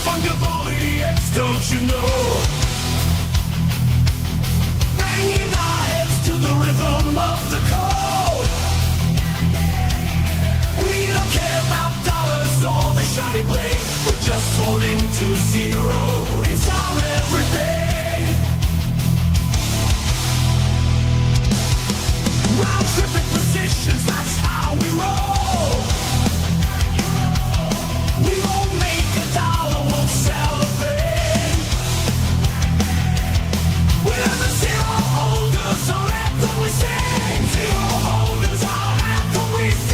Non-fungible idiots, don't you know? Banging our heads to the rhythm of the code. We don't care about dollars or the shiny blade. We're just holding to zero. It's our everything. Round tripping positions, that's how we roll. We won't make a dollar, won't sell a thing. We're the zero holders, so that's what we sing. Zero holders, all that's what we sing.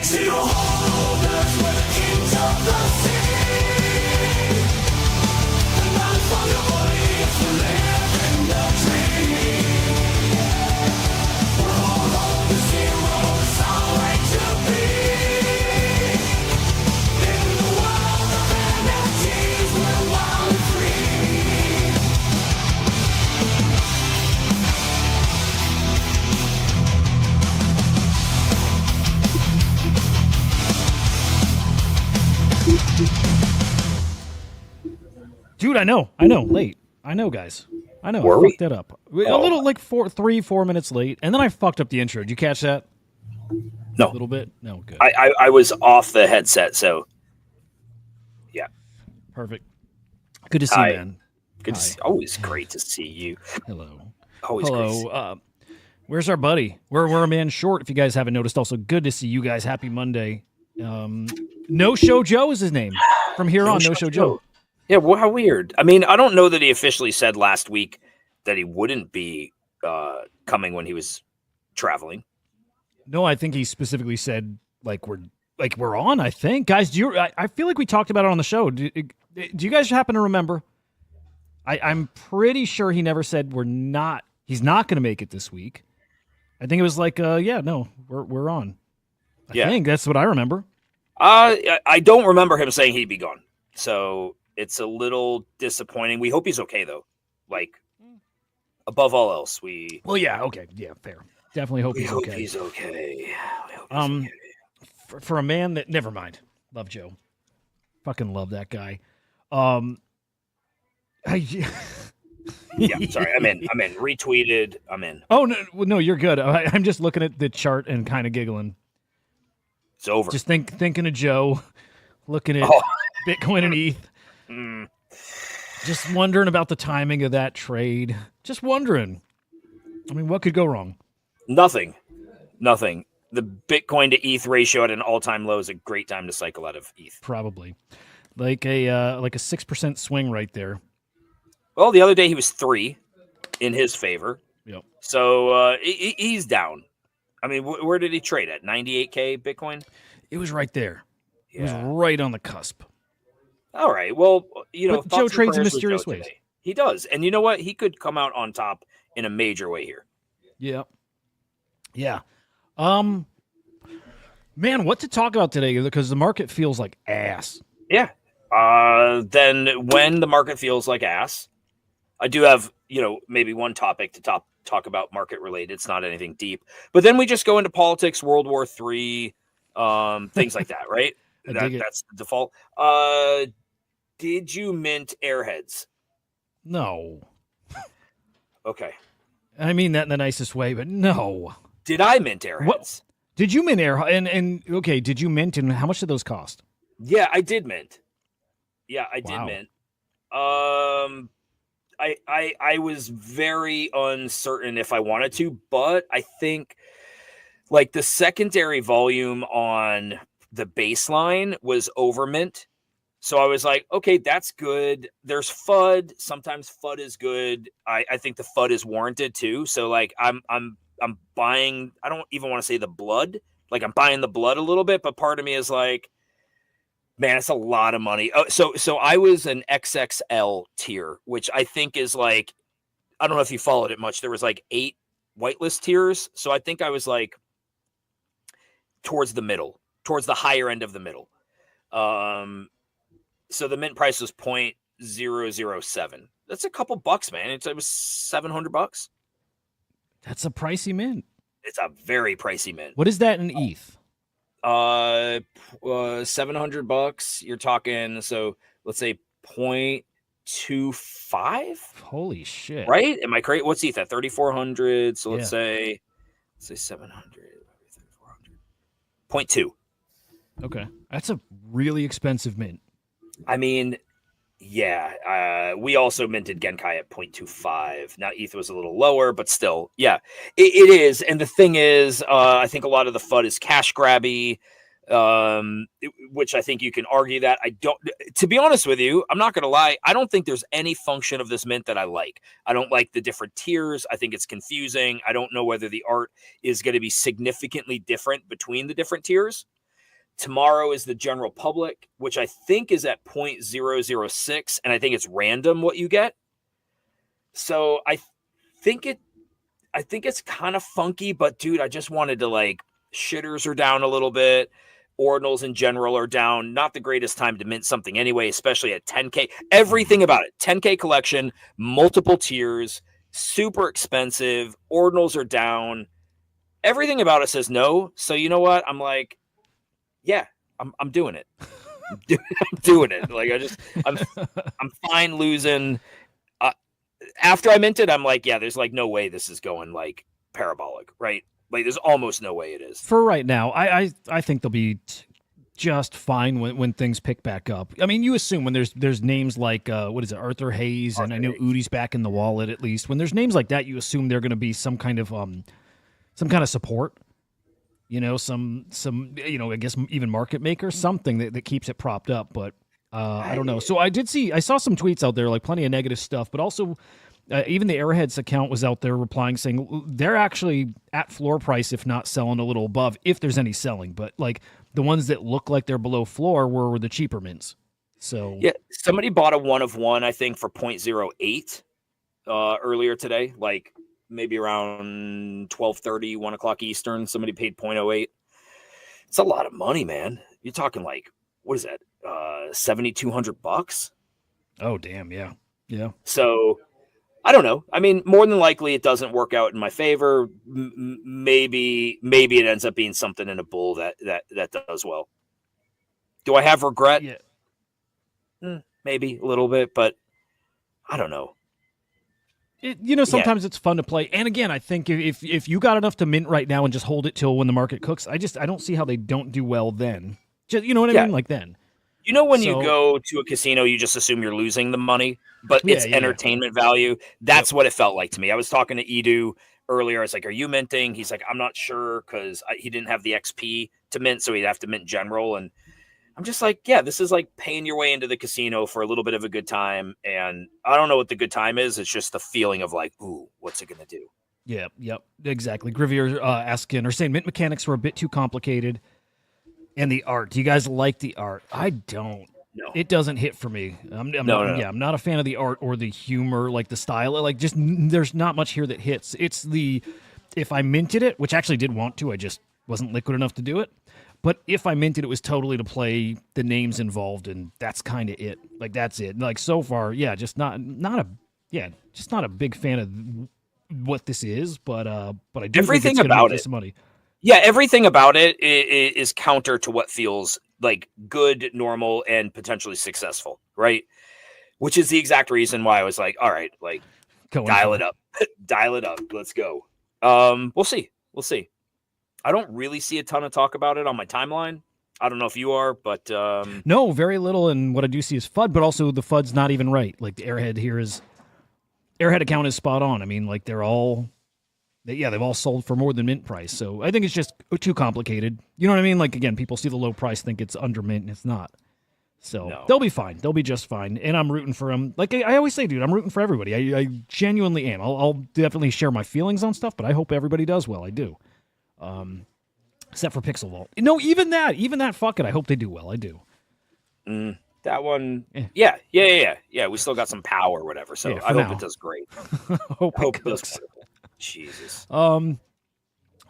Zero holders, we're the kings of the sea. The non-fungible idiots will live in the dream. We're all on the zero, it's our way to be. In the world of NFTs, we're wild and free. Dude, I know, late. I know, guys. I know. Were I we? fucked that up. A little, like 4 minutes late, and then I fucked up the intro. Did you catch that? No. A little bit? No, good. I was off the headset, so yeah. Perfect. Good to see Hi. you, man. Good. Hi. Always great to see you. Hello. Always great to see Hello. Where's our buddy? We're a man short, if you guys haven't noticed. Also, good to see you guys. Happy Monday. No Show Joe is his name. From here on, No Show Joe. Yeah, well, how weird. I mean, I don't know that he officially said last week that he wouldn't be coming when he was traveling. No, I think he specifically said we're on. I think, guys. I feel like we talked about it on the show. Do you guys happen to remember? I'm pretty sure he never said he's not going to make it this week. I think it was like, we're on. I think that's what I remember. I don't remember him saying he'd be gone, so it's a little disappointing. We hope he's okay though. Like, above all else, Well, yeah, okay, yeah, fair. Definitely hope he's okay. He's okay. For a man that never mind. Love Joe. Fucking love that guy. Yeah, sorry. I'm in. Retweeted. I'm in. Oh no, you're good. I'm just looking at the chart and kind of giggling. It's over. Just thinking of Joe, looking at Bitcoin and ETH. Just wondering about the timing of that trade. Just wondering. I mean, what could go wrong? Nothing. The Bitcoin to ETH ratio at an all-time low is a great time to cycle out of ETH. Probably, like a 6% swing right there. Well, the other day he was 3 in his favor. Yep. So he's down. I mean, where did he trade at? 98K Bitcoin? It was right there. Yeah. It was right on the cusp. All right. Well, but Joe trades in mysterious ways. He does. And you know what? He could come out on top in a major way here. Yeah. Yeah. Man, what to talk about today? Because the market feels like ass. Yeah. Then when the market feels like ass, I do have, maybe one topic to talk about market related. It's not anything deep. But then we just go into politics, World War III, things like that, right? That's the default. Did you mint Airheads? No. Okay. I mean that in the nicest way, but no. Did I mint Airheads? What? Did you mint Airheads? And okay, did you mint, and how much did those cost? Yeah, I did mint. Yeah, I did mint. I was very uncertain if I wanted to, but I think like the secondary volume on the baseline was over mint. So I was like, okay, that's good. There's FUD. Sometimes FUD is good. I think the FUD is warranted too. So like I'm buying, I don't even want to say the blood. Like I'm buying the blood a little bit, but part of me is like, man, it's a lot of money. So I was an XXL tier, which I think is like, I don't know if you followed it much. There was like 8 whitelist tiers. So I think I was like towards the middle, towards the higher end of the middle. So the mint price was 0.007. That's a couple bucks, man. It was $700. That's a pricey mint. It's a very pricey mint. What is that in ETH? $700. You're talking, so let's say 0.25. Holy shit! Right? Am I crazy? What's ETH at 3,400? So let's Yeah. say 700, 3,400. 0.2. Okay, that's a really expensive mint. I mean, yeah. We also minted Genkai at 0.25. Now ETH was a little lower, but still, yeah, it is. And the thing is, I think a lot of the FUD is cash grabby. Which I think you can argue that. I don't, to be honest with you, I'm not going to lie. I don't think there's any function of this mint that I like. I don't like the different tiers. I think it's confusing. I don't know whether the art is going to be significantly different between the different tiers. Tomorrow is the general public, which I think is at 0.006. And I think it's random what you get. So I think it's kind of funky, but dude, I just wanted to like, shitters are down a little bit. Ordinals in general are down. Not the greatest time to mint something anyway, especially at 10K. Everything about it. 10K collection, multiple tiers, super expensive. Ordinals are down. Everything about it says no. So you know what? I'm like, yeah, I'm doing it. I'm doing it. Like I'm fine losing. After I minted, I'm like, yeah, there's like no way this is going like parabolic, right? Like, there's almost no way it is. For right now, I think they'll be just fine when things pick back up. I mean, you assume when there's names like, what is it, Arthur Hayes, and I know Udah's back in the wallet at least. When there's names like that, you assume they're going to be some kind of support. You know, some I guess even market maker, something that keeps it propped up. But I don't know. So I saw some tweets out there, like plenty of negative stuff, but also even the Airheads account was out there replying saying they're actually at floor price, if not selling a little above, if there's any selling. But like the ones that look like they're below floor were the cheaper mints. So yeah, somebody bought a 1 of 1, I think, for 0.08 earlier today, like maybe around 12:30, 1 o'clock Eastern. Somebody paid 0.08. It's a lot of money, man. You're talking like, what is that? $7,200. Oh damn, yeah. So I don't know. I mean, more than likely it doesn't work out in my favor. Maybe it ends up being something in a bull that does well. Do I have regret? Yeah. Maybe a little bit, but I don't know. Sometimes it's fun to play. And again, I think if you got enough to mint right now and just hold it till when the market cooks, I don't see how they don't do well then. Just, you know what I mean? Like then. You know, when you go to a casino, you just assume you're losing the money, but it's entertainment value. That's what it felt like to me. I was talking to Edu earlier. I was like, are you minting? He's like, I'm not sure, because he didn't have the XP to mint, so he'd have to mint general. And I'm just like, yeah, this is like paying your way into the casino for a little bit of a good time. And I don't know what the good time is. It's just the feeling of like, ooh, what's it going to do? Yeah, yep, exactly. Grivier asking or saying mint mechanics were a bit too complicated. And the art. Do you guys like the art? I don't. No. It doesn't hit for me. I'm not a fan of the art or the humor, like the style. Like, just there's not much here that hits. It's if I minted it, which I actually did want to, I just wasn't liquid enough to do it. But if I minted it was totally to play the names involved, and that's kind of it. Like, that's it. Like, so far, yeah, just not a big fan of what this is. But I do everything think it's about it some money. Yeah, everything about it is counter to what feels like good, normal, and potentially successful, right? Which is the exact reason why I was like, all right, like, dial it up. Dial it up. Let's go. We'll see. I don't really see a ton of talk about it on my timeline. I don't know if you are, but... No, very little, and what I do see is FUD, but also the FUD's not even right. Like, the Airhead account is spot on. I mean, like, they've all sold for more than mint price. So I think it's just too complicated. You know what I mean? Like, again, people see the low price, think it's under mint, and it's not. So They'll be fine. They'll be just fine. And I'm rooting for them. Like I always say, dude, I'm rooting for everybody. I genuinely am. I'll definitely share my feelings on stuff, but I hope everybody does well. I do. Except for Pixel Vault. No, even that, fuck it. I hope they do well. I do. That one, yeah. We still got some power or whatever. So I hope it does great. hope it does. Jesus.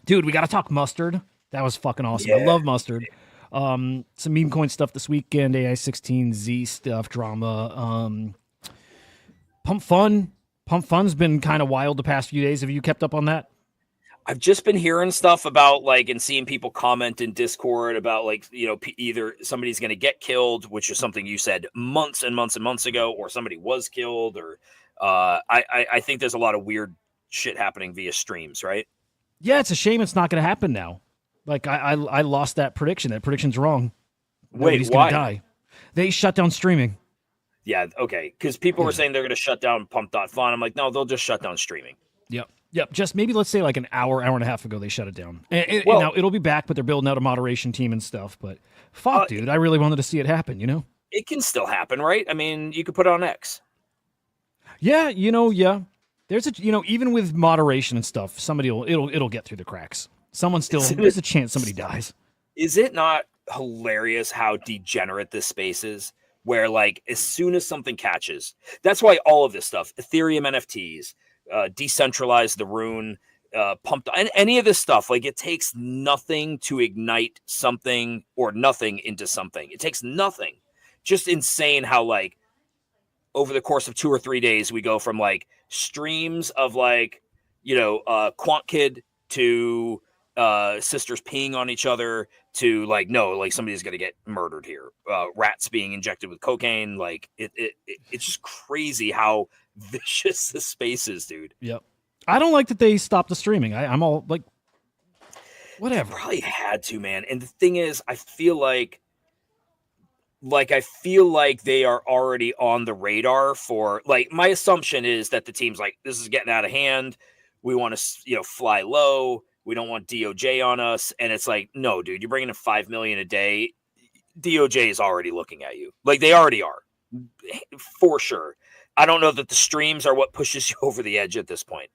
Dude, we got to talk mustard. That was fucking awesome. I love mustard. Some meme coin stuff this weekend, AI16Z stuff, drama. Pump.fun. Pump.fun's been kind of wild the past few days. Have you kept up on that? I've just been hearing stuff about like and seeing people comment in Discord about like, either somebody's going to get killed, which is something you said months and months and months ago, or somebody was killed, or I think there's a lot of weird shit happening via streams, right? Yeah, it's a shame it's not going to happen now. Like I lost that prediction. That prediction's wrong. Nobody's Wait, why? Gonna die. They shut down streaming. Yeah, okay. Because people were saying they're going to shut down Pump.fun. I'm like, no, they'll just shut down streaming. Yep. Just maybe let's say like an hour and a half ago they shut it down. And Well- now it'll be back, but they're building out a moderation team and stuff. But fuck, dude, I really wanted to see it happen. You know? It can still happen, right? I mean, you could put it on X. Yeah. Yeah. There's even with moderation and stuff, it'll get through the cracks. There's a chance somebody dies. Is it not hilarious how degenerate this space is? Where like as soon as something catches, that's why all of this stuff, Ethereum NFTs, decentralized the Rune, pumped, and any of this stuff, like it takes nothing to ignite something or nothing into something. It takes nothing. Just insane how like over the course of 2 or 3 days we go from like streams of like Quant Kid to sisters peeing on each other to like somebody's gonna get murdered here, rats being injected with cocaine. Like it's just crazy how vicious the space is, dude. Yep. I don't like that they stopped the streaming. I'm all like, whatever. They probably had to, man. And the thing is, I feel like they are already on the radar for like, my assumption is that the team's like, this is getting out of hand. We want to, fly low. We don't want DOJ on us. And it's like, no, dude, you're bringing in $5 million a day. DOJ is already looking at you. Like they already are for sure. I don't know that the streams are what pushes you over the edge at this point.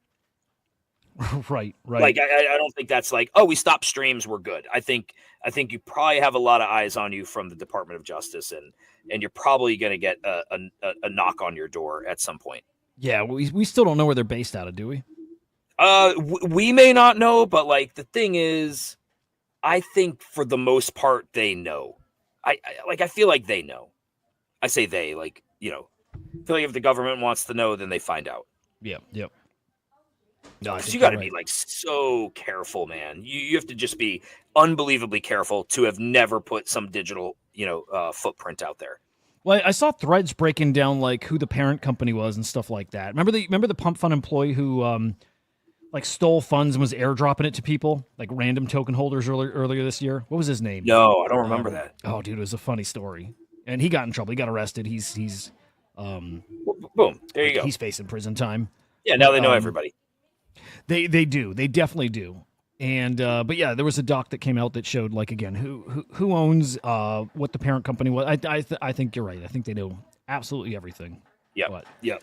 Right. Like I don't think that's like, oh, we stopped streams, we're good. I think you probably have a lot of eyes on you from the Department of Justice, and you're probably going to get a knock on your door at some point. Yeah, we still don't know where they're based out of, do we? We may not know, but like the thing is, I think for the most part they know. I feel like they know. I say they, like, I feel like if the government wants to know, then they find out. Yep. No, you got to be like so careful, man. You have to just be unbelievably careful to have never put some digital, footprint out there. Well, I saw threads breaking down like who the parent company was and stuff like that. Remember the Pump.fun employee who like stole funds and was airdropping it to people, like random token holders earlier this year? What was his name? No, I don't remember that. Oh, dude, it was a funny story. And he got in trouble. He got arrested. He's boom. There you go. He's facing prison time. Yeah, now they know everybody. They do. They definitely do. And but yeah, there was a doc that came out that showed like again who owns what the parent company was. I think you're right. I think they know absolutely everything. Yeah. Yep.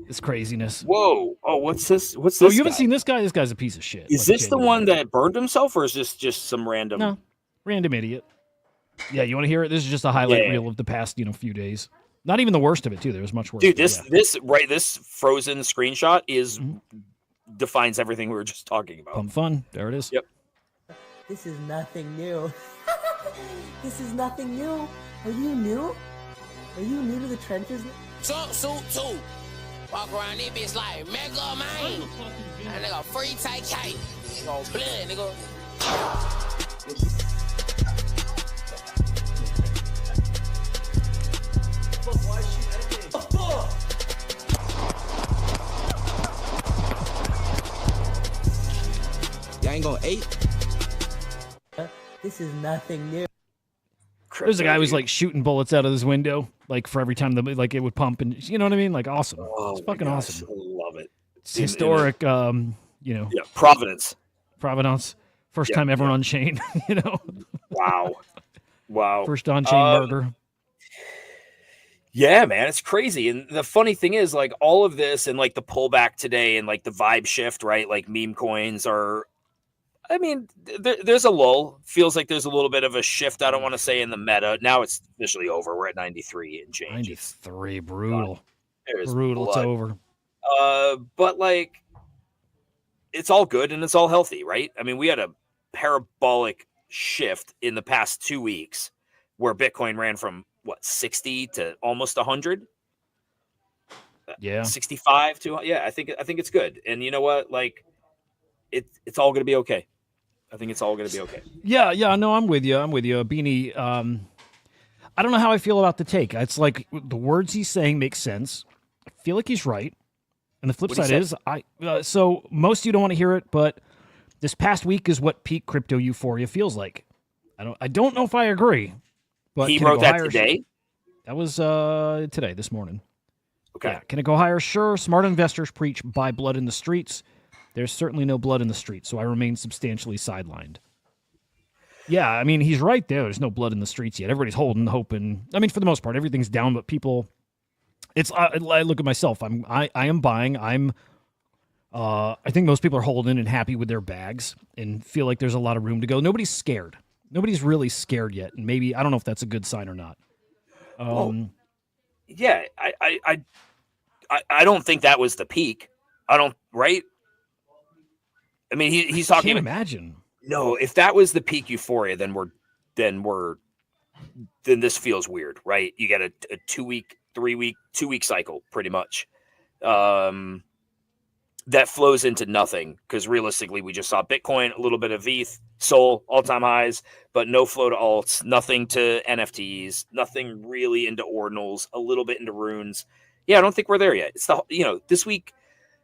This craziness. Whoa. Oh, what's this? What's Oh, this? you haven't guy? seen this guy? This guy's a piece of shit. Is Like, this the one that burned himself, or is this just some random? No, random idiot. Yeah, you want to hear it? This is just a highlight reel of the past few days. Not even the worst of it too. There was much worse. Dude, this frozen screenshot is defines everything we were just talking about. Pump.fun. There it is. Yep. This is nothing new. This is nothing new. Are you new? Are you new to the trenches? Jumpsuit too. Walk around this bitch like mega man. That nigga free tight kite. Go blood, nigga. Y'all ain't gonna eat. This is nothing new. There's a guy who's like shooting bullets out of his window, like for every time it would pump, and you know what I mean? Like awesome. It's fucking awesome. I love it. It's historic. Yeah, Providence. First time ever on chain. Wow. First on chain murder. Yeah, man, it's crazy. And the funny thing is, like, all of this and like the pullback today and like the vibe shift, right? Like meme coins are, I mean, there's a lull. Feels like there's a little bit of a shift. I don't want to say in the meta. Now it's officially over. We're at 93 and change. 93, brutal. Brutal. It's over. But like, it's all good and it's all healthy, right? I mean, we had a parabolic shift in the past 2 weeks where Bitcoin ran from 60 to almost 100. Yeah. 65 to I think it's good. And you know what? Like, it's all going to be okay. I think it's all going to be okay. Yeah, no, I'm with you. Beanie. I don't know how I feel about the take. It's like the words he's saying make sense. I feel like he's right. And the flip What'd side he say? is, so most of you don't want to hear it, but this past week is what peak crypto euphoria feels like. I don't know if I agree. But He can it wrote go that higher? today? That was today, this morning. Okay. Yeah. Can it go higher? Sure. Smart investors preach buy blood in the streets. There's certainly no blood in the streets, so I remain substantially sidelined. Yeah, I mean, he's right there. There's no blood in the streets yet. Everybody's holding, hoping. I mean, for the most part, everything's down, but people... I look at myself. I am buying. I think most people are holding and happy with their bags and feel like there's a lot of room to go. Nobody's scared. Nobody's really scared yet. And maybe, I don't know if that's a good sign or not. Yeah, I don't think that was the peak. I don't, right? I mean, he's talking. Can't imagine. No, if that was the peak euphoria, then this feels weird, right? You get a 2 week, 3 week, 2 week cycle, pretty much. That flows into nothing because realistically, we just saw Bitcoin, a little bit of ETH, Sol, all-time highs, but no flow to alts, nothing to NFTs, nothing really into ordinals, a little bit into runes. Yeah, I don't think we're there yet. It's this week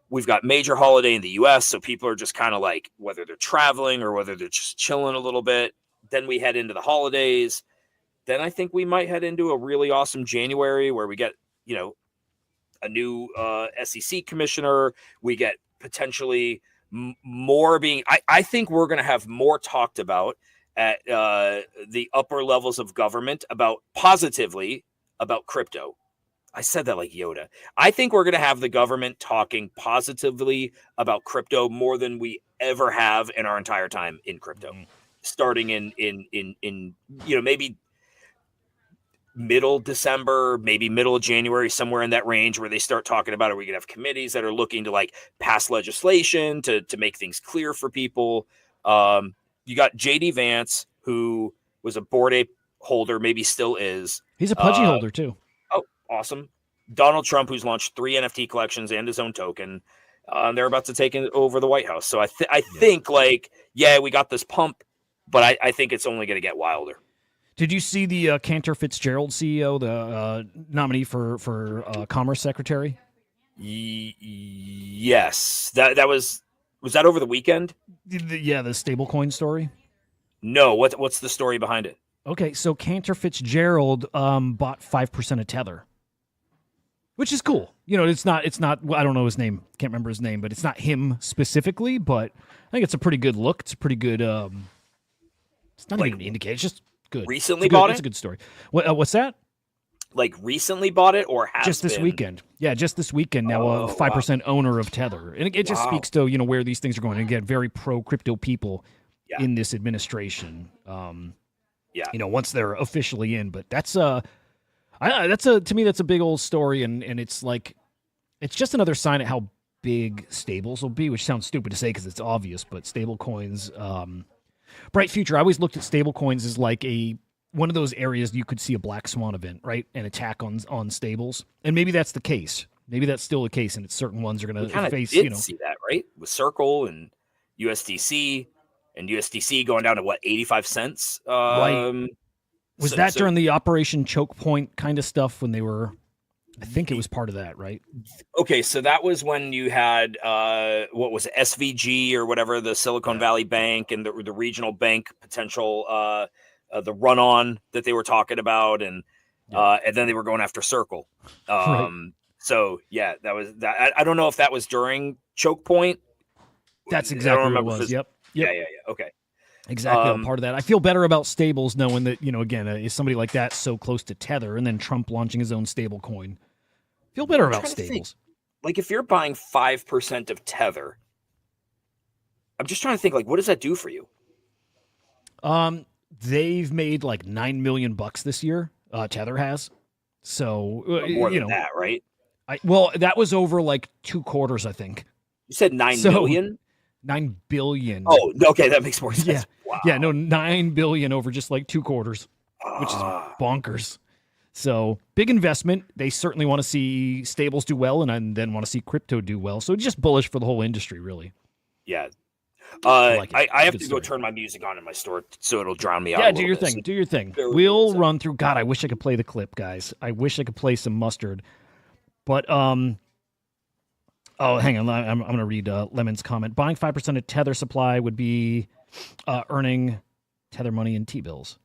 we've got major holiday in the US, so people are just kind of like, whether they're traveling or whether they're just chilling a little bit. Then we head into the holidays. Then I think we might head into a really awesome January where we get, a new SEC commissioner. We get potentially more being. I think we're going to have more talked about at the upper levels of government positively about crypto. I said that like Yoda. I think we're going to have the government talking positively about crypto more than we ever have in our entire time in crypto, starting in maybe middle December, maybe middle of January, somewhere in that range where they start talking about it. We could have committees that are looking to like pass legislation to make things clear for people. You got JD Vance, who was a Bored Ape holder, maybe still is. He's a pudgy holder too. Oh, awesome. Donald Trump, who's launched 3 NFT collections and his own token. They're about to take over the White House. So I think we got this pump, but I think it's only going to get wilder. Did you see the Cantor Fitzgerald CEO, the nominee for Commerce Secretary? Yes, that was that over the weekend? The stablecoin story. No, what's the story behind it? Okay, so Cantor Fitzgerald bought 5% of Tether, which is cool. It's not. Well, I don't know his name. Can't remember his name, but it's not him specifically. But I think it's a pretty good look. It's a pretty good. It's not even an indicator. It's just good. Recently bought it? It's a good story. What's that? Like recently bought it or has just this been? weekend? Yeah, just this weekend. Now a 5% owner of Tether, and it just speaks to where these things are going. And again, very pro crypto people in this administration. Once they're officially in, but to me that's a big old story, and it's like it's just another sign of how big stables will be, which sounds stupid to say because it's obvious, but stable coins. Bright future. I always looked at stable coins as like one of those areas you could see a black swan event, right? An attack on stables. And maybe that's the case. Maybe that's still the case, and it's certain ones are going to face, see that, right? With Circle and USDC going down to what, 85 cents? Right. Was that during the Operation Choke Point kind of stuff when they were, I think it was part of that, right? Okay, so that was when you had what was it, SVG or whatever, the Silicon Valley Bank and the regional bank potential, the run-on that they were talking about, and then they were going after Circle. Right. So yeah, that was that. I don't know if that was during Choke Point. That's exactly what it was. Yep. Yeah. Okay. Exactly, part of that. I feel better about stables knowing that, again, is somebody like that so close to Tether, and then Trump launching his own stable coin. Feel better about stables. Like if you're buying 5% of Tether, I'm just trying to think, like, what does that do for you? They've made like $9 million this year. Tether has. So more than that, right? That was over like 2 quarters, I think. You said 9 million? 9 billion. Oh, okay, that makes more sense. Yeah. Wow. Yeah, no, 9 billion over just like 2 quarters, which is bonkers. So big investment. They certainly want to see stables do well, and then want to see crypto do well. So just bullish for the whole industry, really. Yeah. like it. I have Good to go story. turn my music on in my store so it'll drown me out. Yeah, a do little your bit. thing. Do your thing. Bear with me We'll 1 second. run through. God, I wish I could play the clip, guys. I wish I could play some mustard. But oh, hang on. I'm going to read Lemon's comment. Buying 5% of Tether supply would be earning Tether money in T-bills.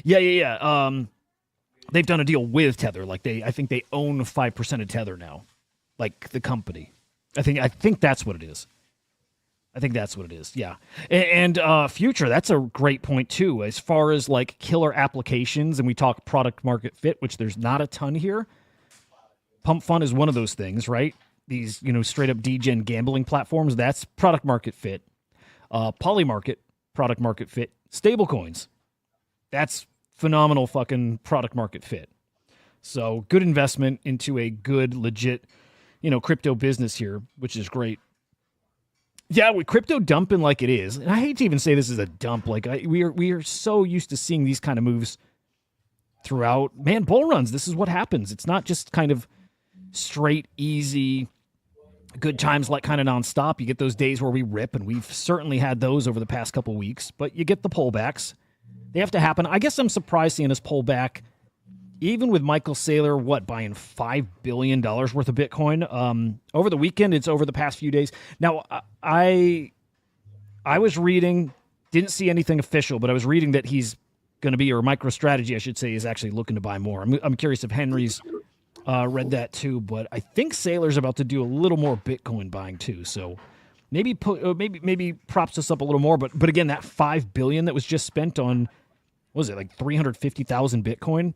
Yeah. They've done a deal with Tether. Like I think they own 5% of Tether now, like the company. I think that's what it is. Yeah. And Future, that's a great point too. As far as like killer applications, and we talk product market fit, which there's not a ton here. Pump.fun is one of those things, right? These, straight up degen gambling platforms. That's product market fit. Polymarket, product market fit. Stablecoins. That's phenomenal fucking product market fit. So good investment into a good, legit, crypto business here, which is great. Yeah, with crypto dumping like it is, and I hate to even say this is a dump. Like we are so used to seeing these kind of moves throughout. Man, bull runs. This is what happens. It's not just kind of straight, easy, good times like kind of nonstop. You get those days where we rip, and we've certainly had those over the past couple weeks. But you get the pullbacks. They have to happen. I guess I'm surprised seeing us pull back. Even with Michael Saylor, buying $5 billion worth of Bitcoin over the weekend, it's over the past few days. Now, I was reading, didn't see anything official, but I was reading that he's going to be, or MicroStrategy, I should say, is actually looking to buy more. I'm curious if Henry's read that too, but I think Saylor's about to do a little more Bitcoin buying too. So maybe props us up a little more. But again, that $5 billion that was just spent on, what was it, like 350,000 Bitcoin?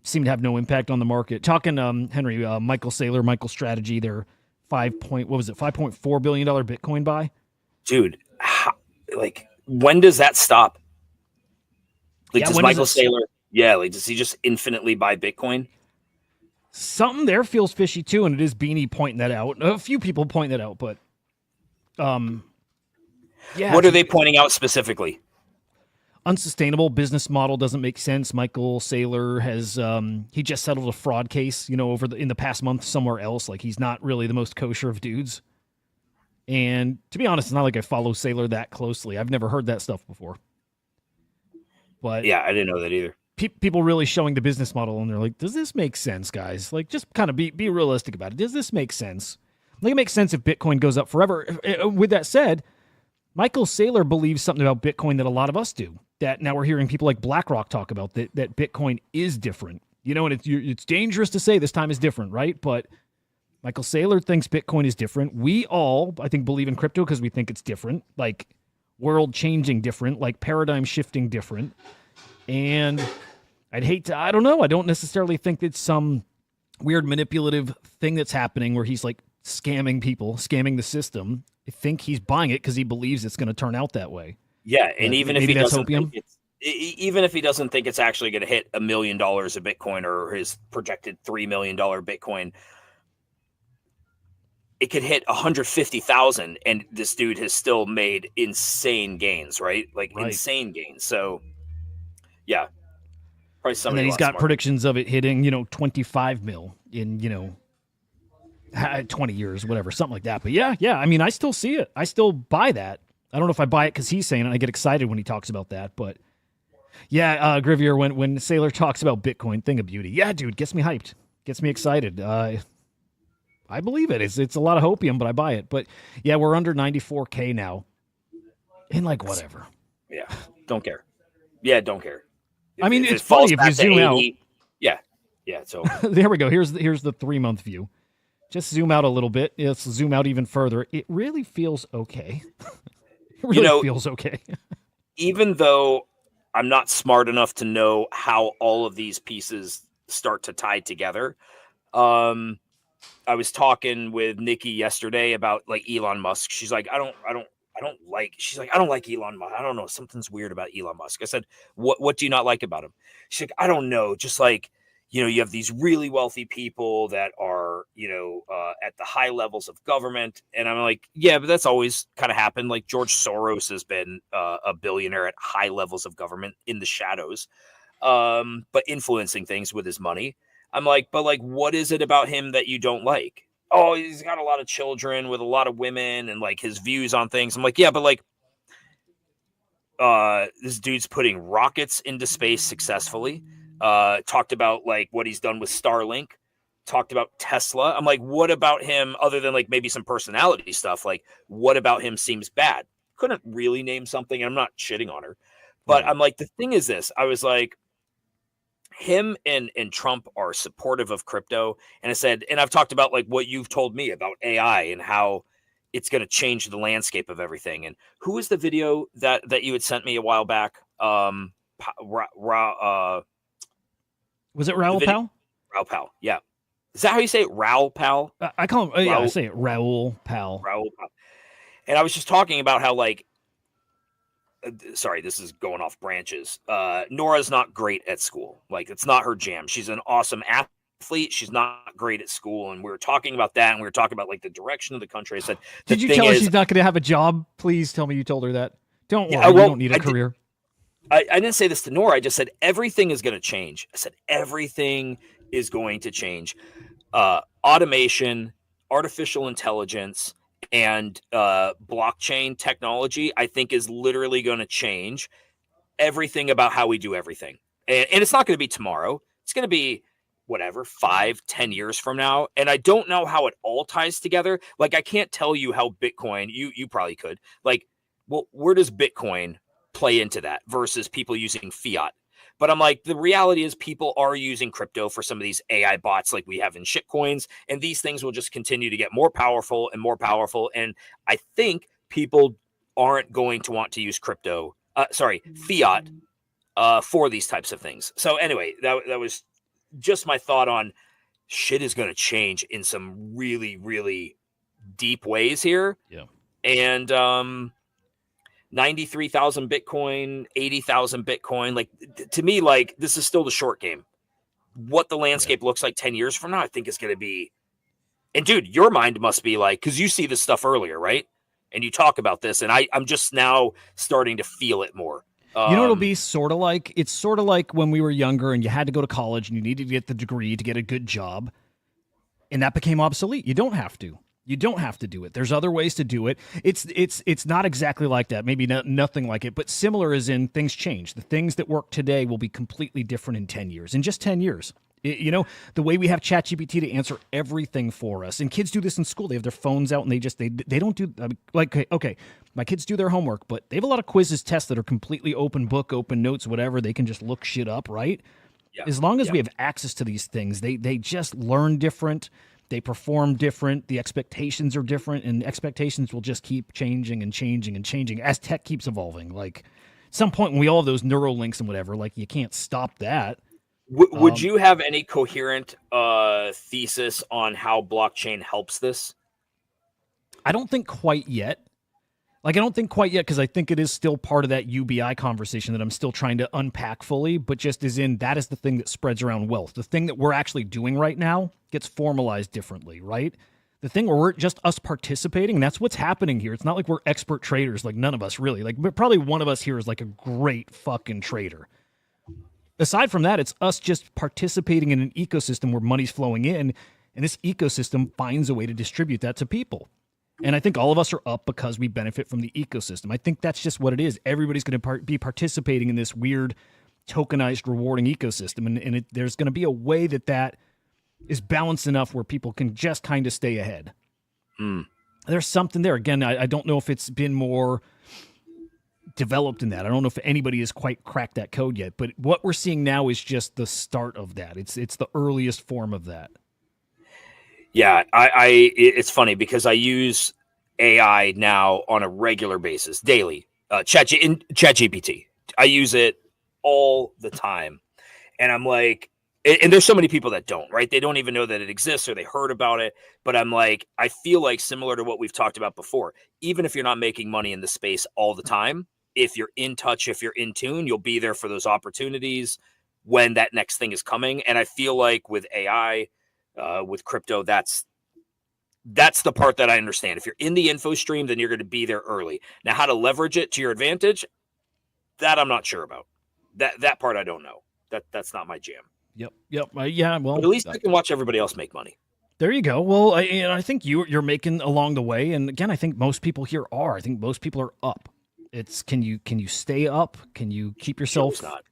Seem to have no impact on the market. Talking Henry, Michael Saylor, MicroStrategy, their $5.4 billion Bitcoin buy. Dude, when does that stop? Does Michael Saylor? Yeah, does he just infinitely buy Bitcoin? Something there feels fishy too, and it is Beanie pointing that out. A few people point that out, but yeah. What are they pointing out specifically? Unsustainable business model doesn't make sense. Michael Saylor has he just settled a fraud case, in the past month somewhere else. Like he's not really the most kosher of dudes. And to be honest, it's not like I follow Saylor that closely. I've never heard that stuff before. But yeah, I didn't know that either. People really showing the business model, and they're like, "Does this make sense, guys? Like, just kind of be realistic about it. Does this make sense? Like, it makes sense if Bitcoin goes up forever." With that said, Michael Saylor believes something about Bitcoin that a lot of us do. That now we're hearing people like BlackRock talk about that Bitcoin is different. And it's dangerous to say this time is different, right? But Michael Saylor thinks Bitcoin is different. We all, I think, believe in crypto because we think it's different, like world changing different, like paradigm shifting different. And I don't know. I don't necessarily think it's some weird manipulative thing that's happening where he's like scamming people, scamming the system. I think he's buying it because he believes it's going to turn out that way. Yeah, and even if he doesn't even if he doesn't think it's actually going to hit $1 million of Bitcoin or his projected $3 million Bitcoin, it could hit 150,000, and this dude has still made insane gains, right? Insane gains. So, yeah, probably somebody. And then he's got predictions of it hitting, 25 mil in 20 years, whatever, something like that. But yeah. I mean, I still see it. I still buy that. I don't know if I buy it because he's saying it. I get excited when he talks about that. But yeah, Grivier, when Saylor talks about Bitcoin, thing of beauty. Yeah, dude, gets me hyped. Gets me excited. I believe it. It's a lot of hopium, but I buy it. But yeah, we're under 94K now. And whatever. Yeah, don't care. Yeah, don't care. I mean, it's funny if you zoom out. Yeah, so there we go. Here's the 3-month view. Just zoom out a little bit. Let's zoom out even further. It really feels okay. It really feels okay. Even though I'm not smart enough to know how all of these pieces start to tie together, I was talking with Nikki yesterday about Elon Musk. She's like, I don't like Elon Musk. I don't know. Something's weird about Elon Musk. I said, what do you not like about him? She's like, I don't know. Just you have these really wealthy people that are, at the high levels of government. And I'm like, yeah, but that's always kind of happened. Like George Soros has been a billionaire at high levels of government in the shadows, but influencing things with his money. I'm like, but what is it about him that you don't like? oh, he's got a lot of children with a lot of women and like his views on things. I'm like, yeah, but like this dude's putting rockets into space successfully. Talked about like what he's done with Starlink, talked about Tesla. I'm like, what about him other than like maybe some personality stuff? Like, what about him seems bad? Couldn't really name something, and I'm not shitting on her. But I'm like, the thing is this. I was like, him and Trump are supportive of crypto. And I said, and I've talked about like what you've told me about AI and how it's going to change the landscape of everything. And who was the video that you had sent me a while back? Was it Raoul Pal? Raoul Pal, yeah. Is that how you say it? Raoul Pal? I call him, yeah, I say it Raoul Pal. Raoul Pal. And I was just talking about how like, sorry, this is going off branches. Nora's not great at school. Like, it's not her jam. She's an awesome athlete. She's not great at school. And we were talking about that. And we were talking about like the direction of the country. I said, did you tell her she's not going to have a job? Please tell me you told her that. Don't worry. You don't need a career. I didn't say this to Nora. I just said, everything is going to change. I said, everything is going to change. Automation, artificial intelligence, and blockchain technology, I think, is literally going to change everything about how we do everything. And it's not going to be tomorrow. It's going to be whatever, 5-10 years from now. And I don't know how it all ties together. Like, I can't tell you how Bitcoin, you probably could. Like, well, where does Bitcoin play into that versus people using fiat? But I'm like, the reality is people are using crypto for some of these AI bots like we have in shitcoins, and these things will just continue to get more powerful and more powerful. And I think people aren't going to want to use fiat for these types of things. So anyway, that was just my thought on shit is going to change in some really, really deep ways here. Yeah. And 93,000 Bitcoin, 80,000 Bitcoin. Like, to me, like, this is still the short game. What the landscape looks like 10 years from now, I think is going to be. And dude, your mind must be like, because you see this stuff earlier, right? And you talk about this, and I'm just now starting to feel it more. You know, it'll be sort of like, it's sort of like when we were younger and you had to go to college and you needed to get the degree to get a good job. And that became obsolete. You don't have to. You don't have to do it. There's other ways to do it. It's not exactly like that. Maybe nothing like it, but similar as in things change. The things that work today will be completely different in 10 years. In just 10 years. You know, the way we have ChatGPT to answer everything for us. And kids do this in school. They have their phones out and they don't do, like, okay, my kids do their homework, but they have a lot of quizzes, tests that are completely open book, open notes, whatever. They can just look shit up, right? Yeah. As long as we have access to these things, they just learn different. They perform different. The expectations are different, and expectations will just keep changing and changing and changing as tech keeps evolving. Like, at some point when we all have those neural links and whatever, like, you can't stop that. Would you have any coherent thesis on how blockchain helps this? I don't think quite yet. Like, I don't think quite yet because I think it is still part of that UBI conversation that I'm still trying to unpack fully, but just as in that is the thing that spreads around wealth. The thing that we're actually doing right now gets formalized differently, right? The thing where we're just us participating, and that's what's happening here. It's not like we're expert traders, like none of us really. Like, probably one of us here is like a great fucking trader. Aside from that, it's us just participating in an ecosystem where money's flowing in, and this ecosystem finds a way to distribute that to people. And I think all of us are up because we benefit from the ecosystem. I think that's just what it is. Everybody's going to be participating in this weird tokenized rewarding ecosystem. And there's going to be a way that is balanced enough where people can just kind of stay ahead. There's something there. Again, I don't know if it's been more developed in that. I don't know if anybody has quite cracked that code yet. But what we're seeing now is just the start of that. It's the earliest form of that. Yeah, it's funny because I use AI now on a regular basis, daily. ChatGPT. I use it all the time. And I'm like, and there's so many people that don't, right? They don't even know that it exists or they heard about it. But I'm like, I feel like similar to what we've talked about before, even if you're not making money in the space all the time, if you're in touch, if you're in tune, you'll be there for those opportunities when that next thing is coming. And I feel like with AI, with crypto, that's the part that I understand. If you're in the info stream, then you're going to be there early. Now, how to leverage it to your advantage, that I'm not sure about. That part I don't know. That's not my jam. Yep. Yeah. Well, but at least I can watch everybody else make money. There you go. Well, I think you're making along the way, and again, I think most people here are. I think most people are up. It's can you stay up? Can you keep yourself? Joe's not.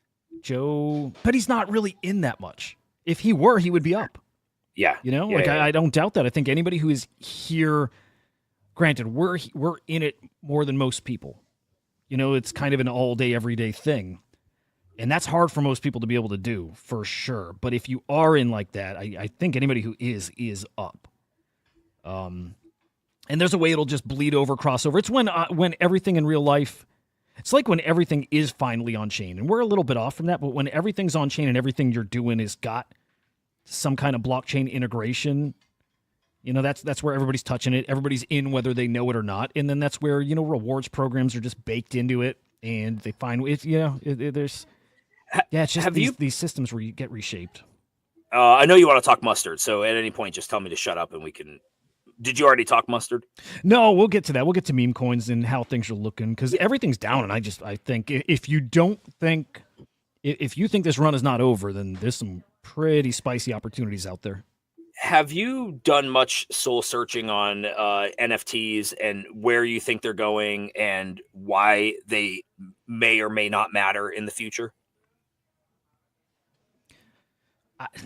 Joe, but he's not really in that much. If he were, he would be up. Yeah. You know, Yeah. I don't doubt that. I think anybody who is here, granted, we're in it more than most people. You know, it's kind of an all day, everyday thing. And that's hard for most people to be able to do, for sure. But if you are in like that, I think anybody who is up. And there's a way it'll just bleed over, crossover. It's when everything in real life, it's like when everything is finally on chain. And we're a little bit off from that, but when everything's on chain and everything you're doing is got some kind of blockchain integration, you know, that's where everybody's touching it. Everybody's in whether they know it or not. And then that's where, you know, rewards programs are just baked into it and they find it, you know, there's... Yeah, it's just these systems where you get reshaped. I know you want to talk mustard, so at any point, just tell me to shut up and we can. Did you already talk mustard? No, we'll get to that. We'll get to meme coins and how things are looking because everything's down. And I think if you think this run is not over, then there's some pretty spicy opportunities out there. Have you done much soul searching on NFTs and where you think they're going and why they may or may not matter in the future?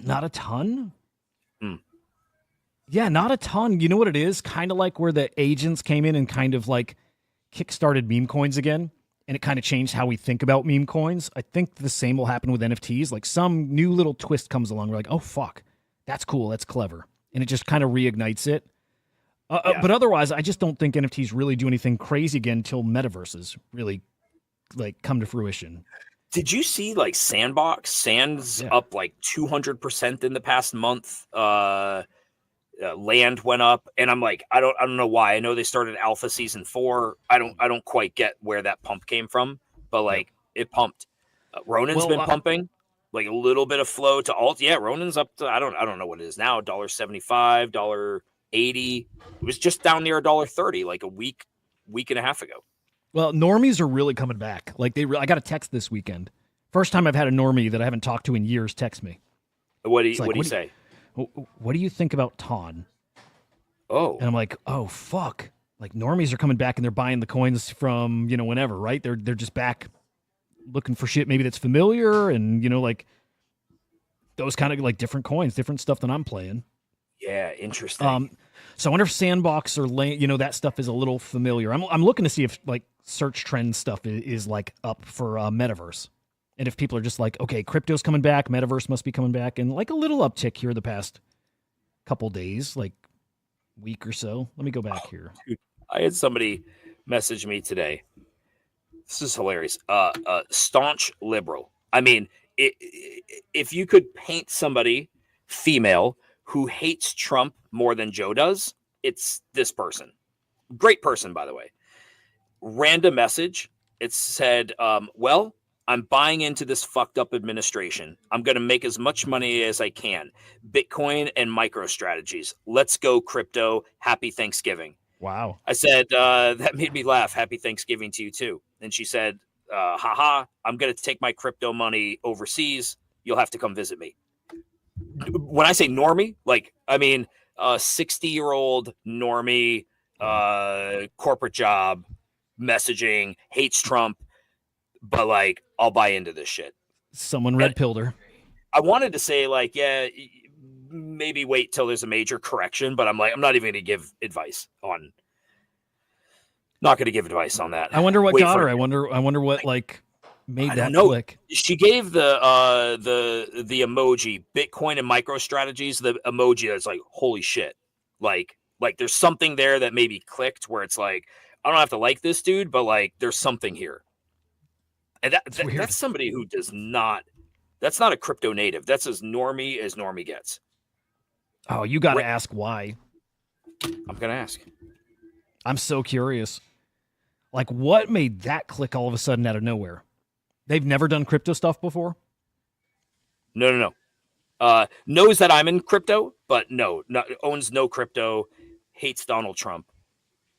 Not a ton. Yeah, not a ton. You know what it is? Kind of like where the agents came in and kind of like kickstarted meme coins again. And it kind of changed how we think about meme coins. I think the same will happen with NFTs. Like some new little twist comes along. We're like, oh, fuck. That's cool. That's clever. And it just kind of reignites it. But otherwise, I just don't think NFTs really do anything crazy again until metaverses really like come to fruition. Did you see like Sand's up like 200% in the past month? Land went up, and I'm like, I don't know why. I know they started alpha season 4. I don't quite get where that pump came from, but like it pumped. Ronan's been pumping like a little bit of flow to alt. Yeah, Ronan's up to I don't know what it is now. $1.75, $1.80. It was just down near $1.30 like a week and a half ago. Well, normies are really coming back. Like I got a text this weekend. First time I've had a normie that I haven't talked to in years text me. What do you say? What do you think about Ton? Oh. And I'm like, oh, fuck. Like normies are coming back and they're buying the coins from, you know, whenever, right? They're just back looking for shit maybe that's familiar and, you know, like those kind of like different coins, different stuff than I'm playing. Yeah, interesting. So I wonder if Sandbox or you know, that stuff is a little familiar. I'm looking to see if like search trend stuff is like up for Metaverse. And if people are just like, okay, crypto's coming back, Metaverse must be coming back, and like a little uptick here the past couple days, like week or so. Let me go back here. Dude, I had somebody message me today. This is hilarious. Staunch liberal. I mean, if you could paint somebody female who hates Trump more than Joe does, it's this person. Great person, by the way. Random message. It said, well, I'm buying into this fucked up administration. I'm going to make as much money as I can. Bitcoin and MicroStrategies. Let's go, crypto. Happy Thanksgiving. Wow. I said, that made me laugh. Happy Thanksgiving to you, too. And she said, haha, I'm going to take my crypto money overseas. You'll have to come visit me. When I say normie, like, I mean, 60-year-old normie, corporate job, messaging, hates Trump, but like, I'll buy into this shit. Someone red pilled her. I wanted to say like, yeah, maybe wait till there's a major correction, but I'm like, I'm not even going to give advice on. Not going to give advice on that. I wonder what got her. I wonder what like made that click. She gave the emoji Bitcoin and MicroStrategies. The emoji that's like, holy shit, like there's something there that maybe clicked where it's like, I don't have to like this dude, but like there's something here. And that's somebody who does not. That's not a crypto native. That's as normie gets. Oh, you got to ask why. I'm gonna ask. I'm so curious. Like, what made that click all of a sudden out of nowhere? They've never done crypto stuff before? No. Knows that I'm in crypto, but owns no crypto, hates Donald Trump,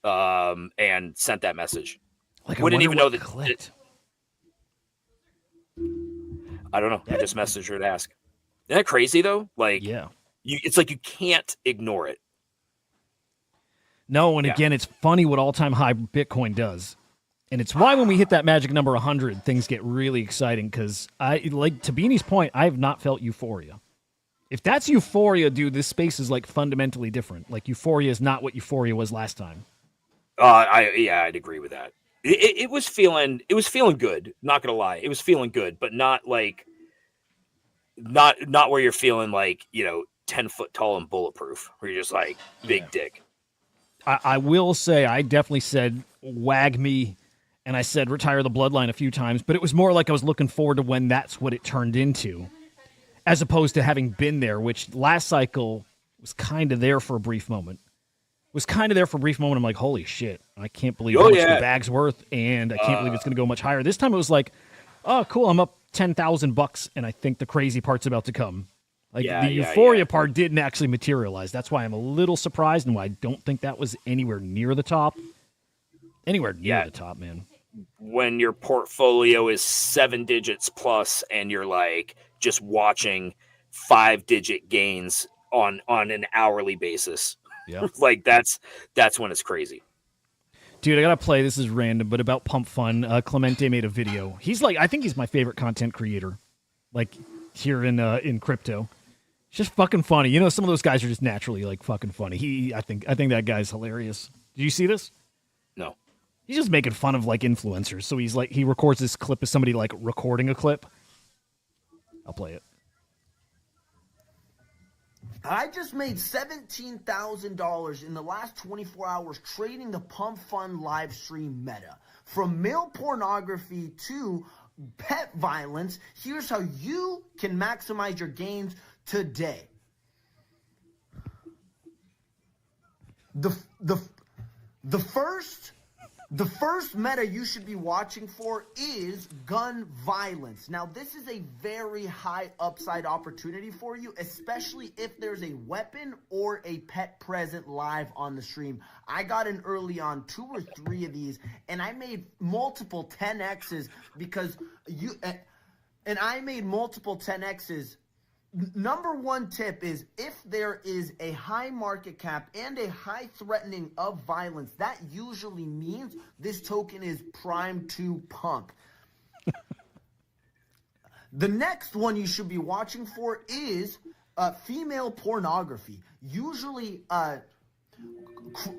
and sent that message. Like, wouldn't even know that clicked. I don't know. I just messaged her to ask. Isn't that crazy though? Like, yeah. It's like you can't ignore it. No, and again, it's funny what all-time high Bitcoin does. And it's why when we hit that magic number 100, things get really exciting because to Beanie's point, I have not felt euphoria. If that's euphoria, dude, this space is like fundamentally different. Like euphoria is not what euphoria was last time. I'd agree with that. It was feeling good. Not gonna lie, it was feeling good, but not where you're feeling like 10 foot tall and bulletproof, where you're just like big dick. I will say I definitely said wag me, and I said retire the bloodline a few times, but it was more like I was looking forward to when that's what it turned into, as opposed to having been there, which last cycle was kind of there for a brief moment. I'm like, holy shit, I can't believe how much the bag's worth, and I can't believe it's going to go much higher. This time it was like, oh, cool, I'm up $10,000, and I think the crazy part's about to come. Like the euphoria part didn't actually materialize. That's why I'm a little surprised, and why I don't think that was anywhere near the top. Anywhere near the top, man. When your portfolio is 7 digits plus, and you're like just watching 5-digit gains on an hourly basis, like that's when it's crazy. Dude, I gotta play. This is random, but about Pump.fun, Clemente made a video. He's like, I think he's my favorite content creator, like here in crypto. It's just fucking funny. Some of those guys are just naturally like fucking funny. I think that guy's hilarious. Did you see this? No. He's just making fun of like influencers. So he's like, he records this clip of somebody like recording a clip. I'll play it. I just made $17,000 in the last 24 hours trading the Pump.fun live stream meta. From male pornography to pet violence, here's how you can maximize your gains today. The first meta you should be watching for is gun violence. Now, this is a very high upside opportunity for you, especially if there's a weapon or a pet present live on the stream. I got in early on 2 or 3 of these, and I made multiple 10Xs because I made multiple 10Xs. Number one tip is if there is a high market cap and a high threatening of violence, that usually means this token is primed to pump. The next one you should be watching for is female pornography. Usually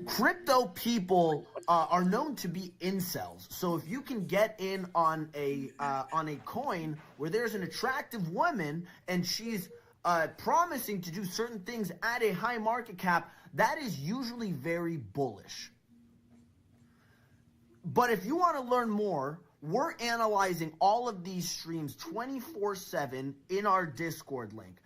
crypto people are known to be incels. So if you can get in on a coin where there's an attractive woman and she's promising to do certain things at a high market cap, that is usually very bullish. But if you want to learn more, we're analyzing all of these streams 24/7 in our Discord link.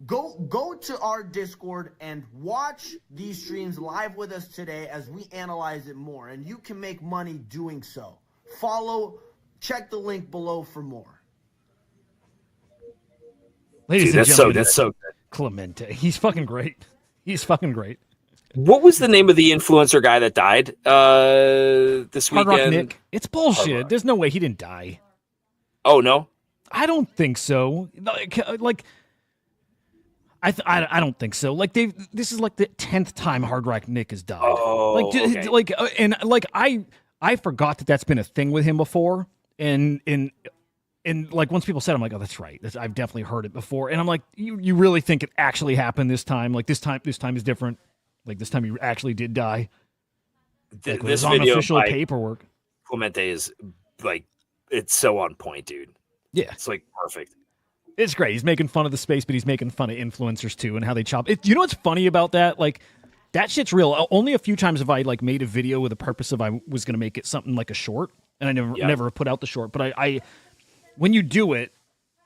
Go to our Discord and watch these streams live with us today as we analyze it more, and you can make money doing so. Check the link below for more. Ladies Dude, and gentlemen, that's so good. Clemente. He's fucking great. What was the name of the influencer guy that died this Hard Rock weekend? Nick. It's bullshit. There's no way he didn't die. Oh, no? I don't think so. I don't think so. Like this is like the 10th time Hard Rock Nick has died. Oh, okay. I forgot that's been a thing with him before. And like once people said, I'm like, oh, that's right. I've definitely heard it before. And I'm like, you really think it actually happened this time? Like this time is different. Like this time he actually did die. Like, This on video official by paperwork. Clemente is like, it's so on point, dude. Yeah, it's like perfect. It's great. He's making fun of the space, but he's making fun of influencers too and how they chop it. You know what's funny about that? Like that shit's real. Only a few times have I like made a video with the purpose of I was going to make it something like a short, and I never put out the short. But I when you do it,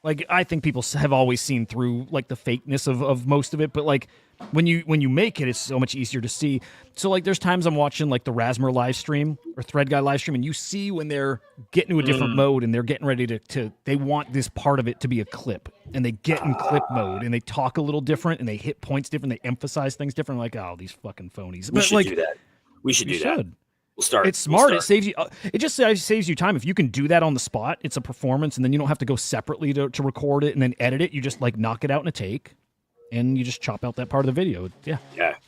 like I think people have always seen through like the fakeness of most of it. But like when you make it, it's so much easier to see. So like there's times I'm watching like the Rasmer live stream or Thread Guy live stream, and you see when they're getting to a different mode and they're getting ready to they want this part of it to be a clip, and they get in clip mode and they talk a little different and they hit points different, they emphasize things different. Like, oh, these fucking phonies. We should do that. We should do that. We'll start. It's smart. It saves you. It just saves you time. If you can do that on the spot, it's a performance, and then you don't have to go separately to record it and then edit it. You just like knock it out in a take. and you just chop out that part of the video. Yeah.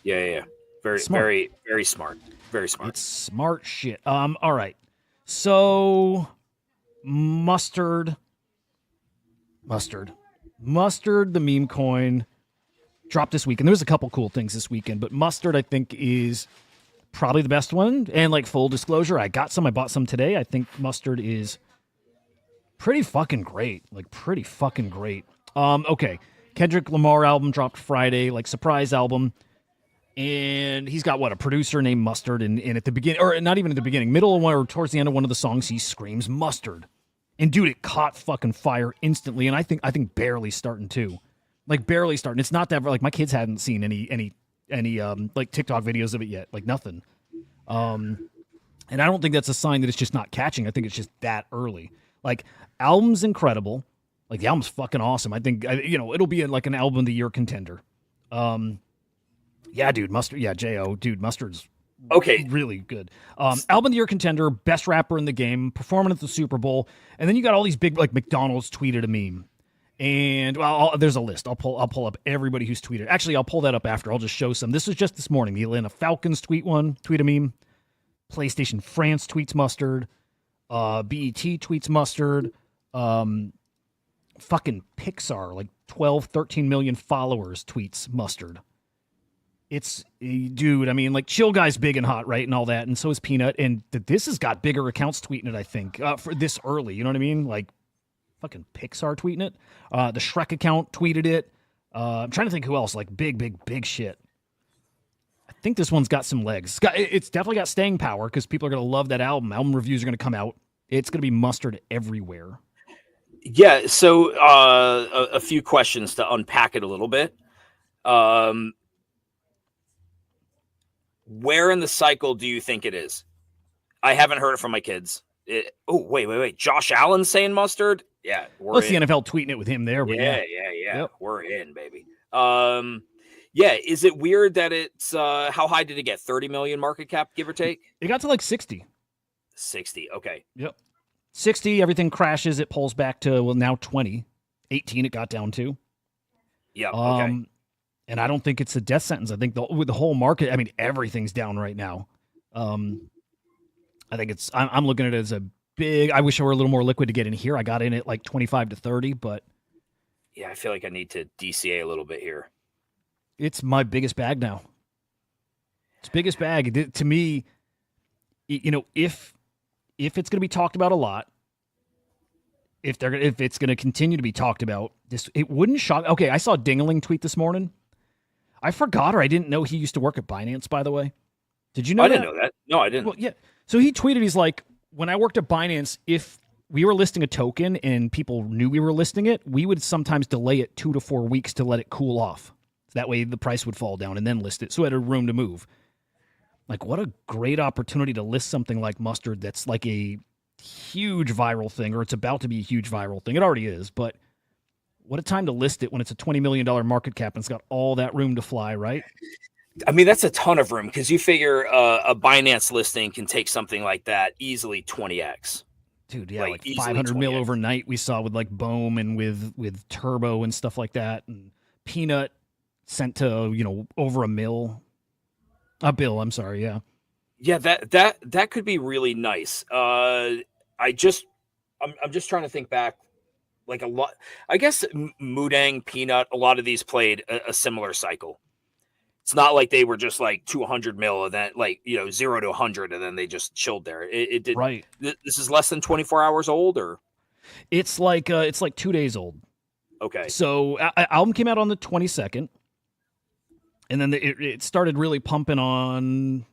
Yeah. Very, Smart. very, very smart. Very smart. It's smart shit. All right. So Mustard, the meme coin dropped this weekend. There's a couple cool things this weekend, but Mustard, I think, is probably the best one. And like full disclosure, I bought some today. I think Mustard is pretty fucking great. Okay. Kendrick Lamar album dropped Friday, like surprise album. And he's got a producer named Mustard, and at the beginning, or not even at the beginning, middle of one or towards the end of one of the songs, he screams Mustard. And dude, it caught fucking fire instantly. And I think barely starting too. Like barely starting. It's not that like my kids hadn't seen any like TikTok videos of it yet. Like nothing. And I don't think that's a sign that it's just not catching. I think it's just that early. Like album's incredible. Like the album's fucking awesome. I think it'll be like an album of the year contender. Yeah, dude, Mustard. Yeah, J.O. Dude, Mustard's really good. Album of the year contender, best rapper in the game, performing at the Super Bowl, and then you got all these big like McDonald's tweeted a meme, and there's a list. I'll pull up everybody who's tweeted. Actually, I'll pull that up after. I'll just show some. This was just this morning. The Atlanta Falcons tweet a meme. PlayStation France tweets Mustard. BET tweets Mustard. Fucking Pixar, like 13 million followers tweets Mustard. It's, dude, I mean, like, Chill Guy's big and hot, right, and all that, and so is Peanut, and this has got bigger accounts tweeting it, I think, for this early, you know what I mean? Like, fucking Pixar tweeting it. The Shrek account tweeted it. I'm trying to think who else, like, big shit. I think this one's got some legs. It's definitely got staying power, because people are going to love that album. Album reviews are going to come out. It's going to be Mustard everywhere. Yeah, so a few questions to unpack it a little bit. Where in the cycle do you think it is? I haven't heard it from my kids. Wait. Josh Allen's saying Mustard? Yeah, Well, it's the NFL tweeting it with him there. But yeah. Yep. We're in, baby. Yeah, is it weird that it's, how high did it get? 30 million market cap, give or take? It got to like 60. 60, okay. Yep. 60, everything crashes. It pulls back to, now 20. 18 it got down to. Yeah, okay. And I don't think it's a death sentence. I think with the whole market, I mean, everything's down right now. I think I'm looking at it as a big, I wish I were a little more liquid to get in here. I got in at like 25 to 30, but. Yeah, I feel like I need to DCA a little bit here. It's my biggest bag now. It's biggest bag. To me, if it's going to be talked about a lot, if it's going to continue to be talked about, it wouldn't shock. Okay, I saw Dingaling tweet this morning. I forgot, or I didn't know he used to work at Binance, by the way. Did you know that? I didn't know that. No, I didn't. Well, yeah. So he tweeted, he's like, when I worked at Binance, if we were listing a token and people knew we were listing it, we would sometimes delay it 2 to 4 weeks to let it cool off. So that way the price would fall down and then list it. So it had room to move. Like, what a great opportunity to list something like Mustard that's like a huge viral thing, or it's about to be a huge viral thing. It already is, but what a time to list it when it's a $20 million market cap and it's got all that room to fly, right? I mean, that's a ton of room, because you figure a Binance listing can take something like that easily 20x. Dude, yeah, like 500 mil overnight we saw with like Bohm and with Turbo and stuff like that. And Peanut sent to, over a bill, I'm sorry, yeah. Yeah, that could be really nice. I'm just trying to think back. Like a lot, I guess Mudang, Peanut, a lot of these played a similar cycle. It's not like they were just like 200 mil and then 0 to 100 and then they just chilled there. It did. Right. This is less than 24 hours old, or it's like 2 days old. Okay. So album came out on the 22nd, and then it started really pumping on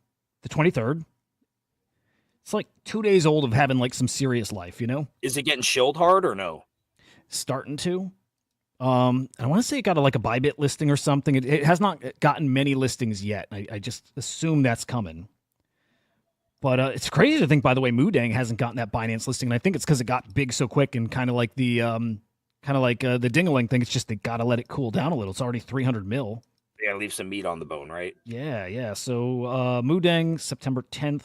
the 23rd. It's like 2 days old of having like some serious life, Is it getting shilled hard or no? Starting to. I want to say it got a Bybit listing or something. It has not gotten many listings yet. I just assume that's coming. But it's crazy to think, by the way, Mudang hasn't gotten that Binance listing. And I think it's because it got big so quick, and kind of like the Dingaling thing. It's just they got to let it cool down a little. It's already 300 mil. They got to leave some meat on the bone, right? Yeah. So Mudang, September 10th,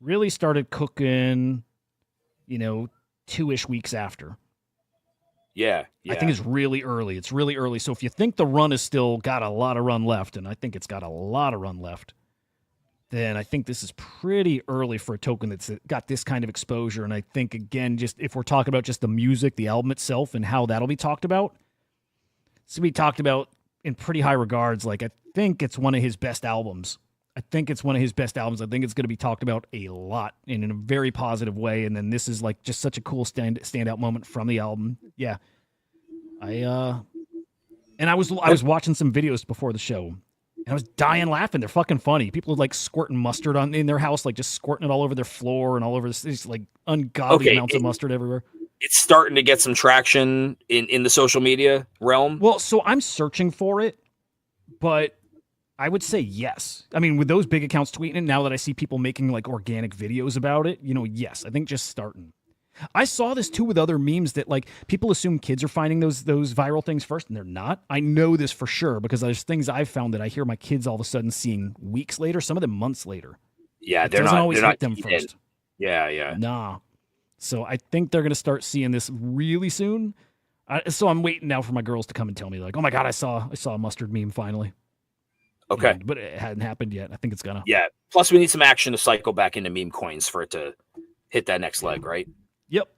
really started cooking, 2-ish weeks after. Yeah. I think it's really early. It's really early. So if you think the run is still got a lot of run left, and I think it's got a lot of run left, then I think this is pretty early for a token that's got this kind of exposure. And I think, again, just if we're talking about just the music, the album itself, and how that'll be talked about, it's going to be talked about in pretty high regards. Like, I think it's one of his best albums. I think it's going to be talked about a lot and in a very positive way. And then this is like just such a cool standout moment from the album. Yeah. I was watching some videos before the show, and I was dying laughing. They're fucking funny. People are like squirting mustard in their house, like just squirting it all over their floor and all over this like ungodly amounts of mustard everywhere. It's starting to get some traction in the social media realm. Well, so I'm searching for it, but I would say yes. I mean, with those big accounts tweeting it, now that I see people making like organic videos about it, yes, I think just starting. I saw this too with other memes that like people assume kids are finding those viral things first, and they're not. I know this for sure because there's things I've found that I hear my kids all of a sudden seeing weeks later, some of them months later. Yeah, it doesn't always hit them in. first. Yeah. Nah. So I think they're going to start seeing this really soon. So I'm waiting now for my girls to come and tell me like, oh my God, I saw a mustard meme finally. Okay. But it hadn't happened yet. I think it's gonna. Yeah. Plus we need some action to cycle back into meme coins for it to hit that next leg, right? Yep.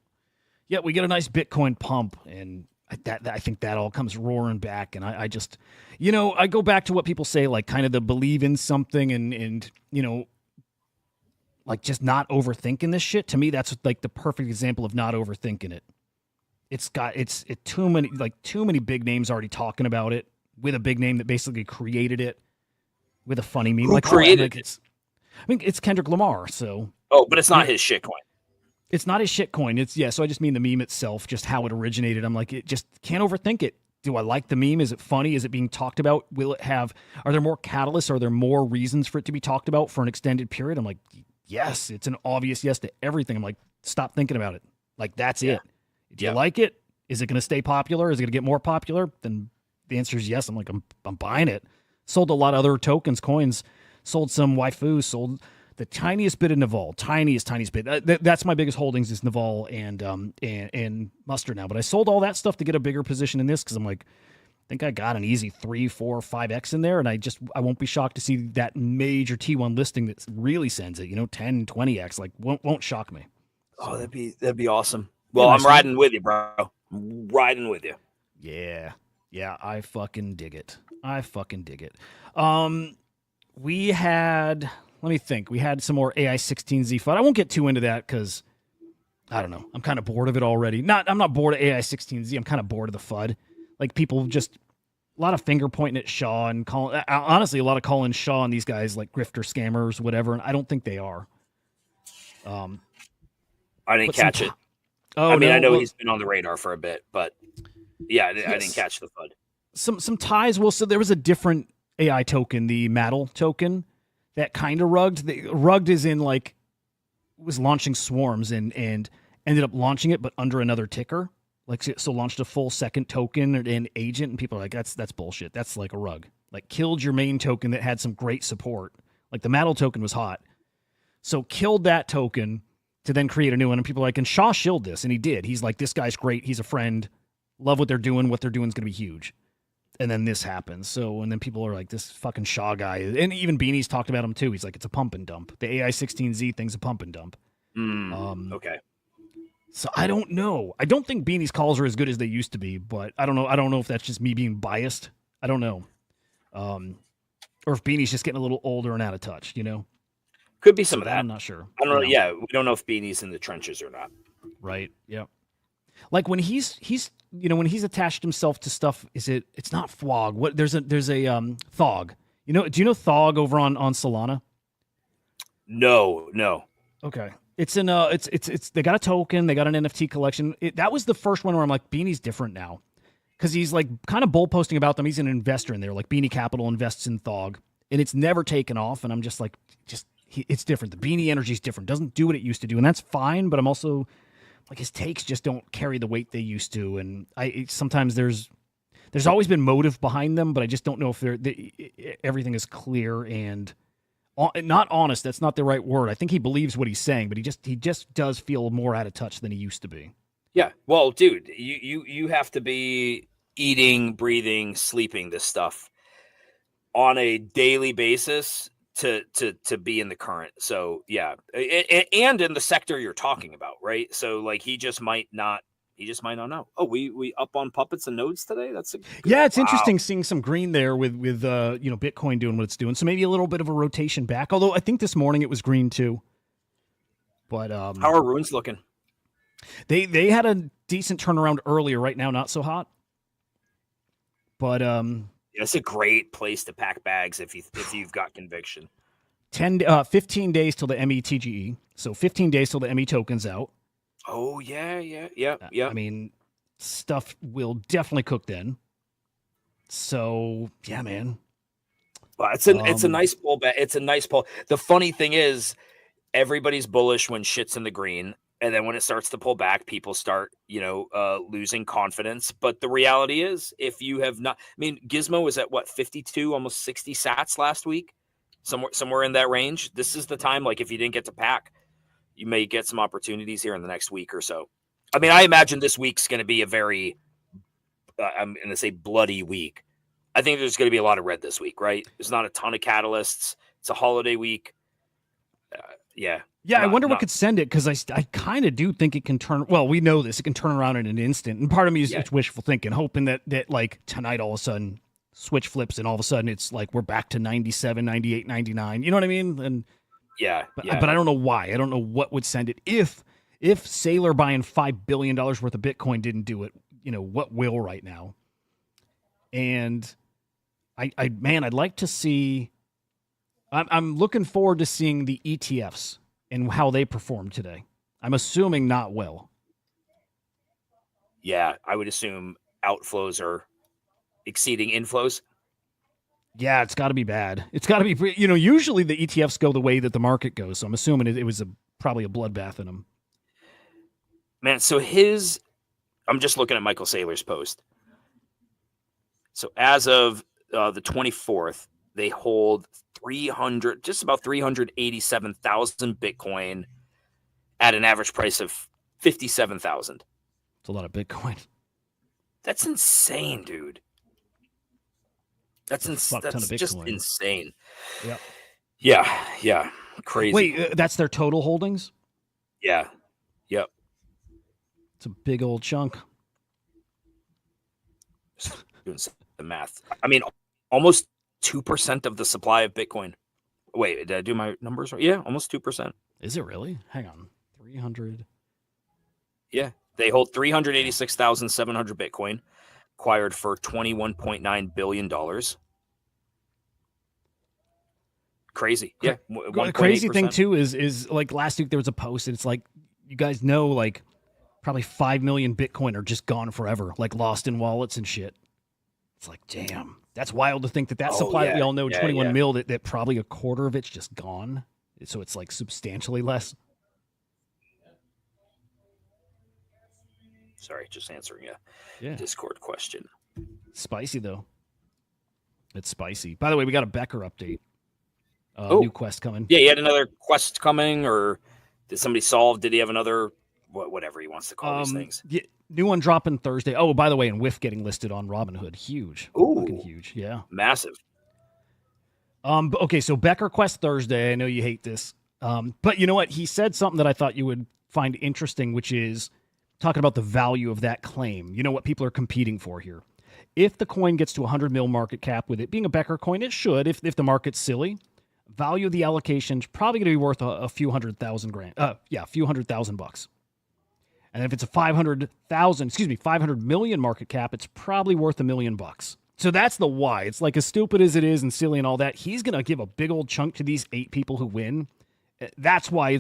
Yeah, we get a nice Bitcoin pump, and I think that all comes roaring back. And I just, I go back to what people say, like kind of the believe in something and like just not overthinking this shit. To me, that's like the perfect example of not overthinking it. It's too many big names already talking about it with a big name that basically created it with a funny meme. Who created it? It's Kendrick Lamar. So. Oh, but it's not his shit coin. It's not his shit coin. So I just mean the meme itself, just how it originated. I'm like, it just can't overthink it. Do I like the meme? Is it funny? Is it being talked about? Are there more catalysts? Are there more reasons for it to be talked about for an extended period? I'm like, yes, it's an obvious yes to everything. I'm like, stop thinking about it. Like, that's it. Do you like it? Is it going to stay popular? Is it going to get more popular? Then the answer is yes. I'm like, I'm buying it. Sold a lot of other tokens, coins, sold some waifus, sold the tiniest bit of Naval, tiniest bit. That's my biggest holdings is Naval and Mustard now. But I sold all that stuff to get a bigger position in this because I'm like, I think I got an easy 3, 4, 5x in there, and I won't be shocked to see that major T1 listing that really sends it. 10, 20x, like won't shock me. Oh, that'd be awesome. Well, I'm riding with you, bro. I'm riding with you. Yeah, I fucking dig it. We had. Let me think. We had some more AI16Z FUD. I won't get too into that because, I don't know. I'm kind of bored of it already. I'm not bored of AI16Z. I'm kind of bored of the FUD. Like, people just, a lot of finger pointing at Shaw and calling, honestly, a lot of calling Shaw and these guys like grifter scammers, whatever, and I don't think they are. I didn't catch it. I know he's been on the radar for a bit, but yeah, I didn't catch the FUD. Some ties. Well, so there was a different AI token, the Maddle token, that kind of rugged. Rugged is in like was launching swarms and ended up launching it, but under another ticker. Like so launched a full second token and agent, and people are like, that's bullshit. That's like a rug. Like killed your main token that had some great support. Like the Maddle token was hot. So killed that token to then create a new one. And people are like, and Shaw shilled this, and he did. He's like, this guy's great. He's a friend. Love what they're doing. What they're doing is going to be huge. And then this happens. And then people are like, this fucking Shaw guy. And even Beanie's talked about him too. He's like, it's a pump and dump. The AI16Z thing's a pump and dump. Okay. So I don't know. I don't think Beanie's calls are as good as they used to be, but I don't know. I don't know if that's just me being biased. I don't know. Or if Beanie's just getting a little older and out of touch, Could be some of that. I'm not sure. I don't know. Yeah, we don't know if Beanie's in the trenches or not. Right. Yep. Like when he's when he's attached himself to stuff, it's not Flog. What there's a Thog. Do you know Thog over on Solana? No. Okay. It's in it's they got a token, they got an NFT collection. That was the first one where I'm like, Beanie's different now. Because he's like kind of bull posting about them. He's an investor in there. Like Beanie Capital invests in Thog. And it's never taken off. And I'm just like, it's different. The Beanie energy is different. Doesn't do what it used to do. And that's fine. But I'm also like, his takes just don't carry the weight they used to. And sometimes there's always been motive behind them, but I just don't know if everything is clear and not honest. That's not the right word. I think he believes what he's saying, but he just does feel more out of touch than he used to be. Yeah. Well, dude, you have to be eating, breathing, sleeping this stuff on a daily basis to be in the current. So yeah, and in the sector you're talking about, right? So like he just might not know. Oh, we up on puppets and nodes today. That's a good, Yeah, it's wow. interesting seeing some green there with Bitcoin doing what it's doing. So maybe a little bit of a rotation back. Although I think this morning it was green too. But How are runes looking? they had a decent turnaround earlier. Right now, not so hot. But It's a great place to pack bags if you've got conviction. 15 days till the METGE. So 15 days till the ME token's out. Oh yeah. I mean, stuff will definitely cook then. So yeah, man. Well, it's a nice pullback. It's a nice pull. The funny thing is, everybody's bullish when shit's in the green, and then when it starts to pull back, people start losing confidence. But the reality is, if you have not, I mean, Gizmo was at what 52, almost 60 sats last week, somewhere in that range. This is the time. Like if you didn't get to pack, you may get some opportunities here in the next week or so. I mean, I imagine this week's going to be a very, I'm going to say bloody week. I think there's going to be a lot of red this week, right? There's not a ton of catalysts. It's a holiday week. Yeah. I wonder what could send it, because I kind of do think it can turn. Well, we know this. It can turn around in an instant. And part of me is it's wishful thinking, hoping that like tonight all of a sudden switch flips and all of a sudden it's like we're back to 97, 98, 99. You know what I mean? And but I don't know why. I don't know what would send it. If Saylor buying $5 billion worth of Bitcoin didn't do it, what will right now? And I'd like to see. I'm looking forward to seeing the ETFs and how they perform today. I'm assuming not well. Yeah, I would assume outflows are exceeding inflows. Yeah, it's got to be bad. It's got to be, usually the ETFs go the way that the market goes. So I'm assuming it was probably a bloodbath in them. Man, so I'm just looking at Michael Saylor's post. So as of the 24th, they hold just about 387,000 Bitcoin at an average price of 57,000. It's a lot of Bitcoin. That's insane, dude. That's just insane. Yeah. Crazy. Wait, that's their total holdings? Yeah. Yep. It's a big old chunk. Just doing the math. I mean, almost 2% of the supply of Bitcoin. Wait, did I do my numbers right? Yeah, almost 2%. Is it really? Hang on. 300. Yeah. They hold 386,700 Bitcoin, acquired for $21.9 billion. Crazy. Yeah. The crazy thing too is like last week there was a post and it's like, you guys know, like probably 5 million Bitcoin are just gone forever, like lost in wallets and shit. It's like, damn, that's wild to think that supply that we all know, 21 mil, that probably a quarter of it's just gone. So it's like substantially less. Sorry, just answering a Discord question. Spicy though. It's spicy. By the way, we got a Becker update. New quest coming. Yeah, he had another quest coming, or did somebody solve? Did he have another, whatever he wants to call these things? Yeah, new one dropping Thursday. Oh, by the way, and Whiff getting listed on Robinhood. Huge. Ooh, fucking huge. Yeah. Massive. Okay, so Becker quest Thursday. I know you hate this. But you know what? He said something that I thought you would find interesting, which is talking about the value of that claim. You know what people are competing for here. If the coin gets to 100 mil market cap, with it being a Becker coin, it should, if the market's silly. Value of the allocation is probably going to be worth a few $100,000. And if it's a 500 million market cap, it's probably worth $1 million. So that's the why. It's like, as stupid as it is and silly and all that, he's going to give a big old chunk to these 8 people who win. That's why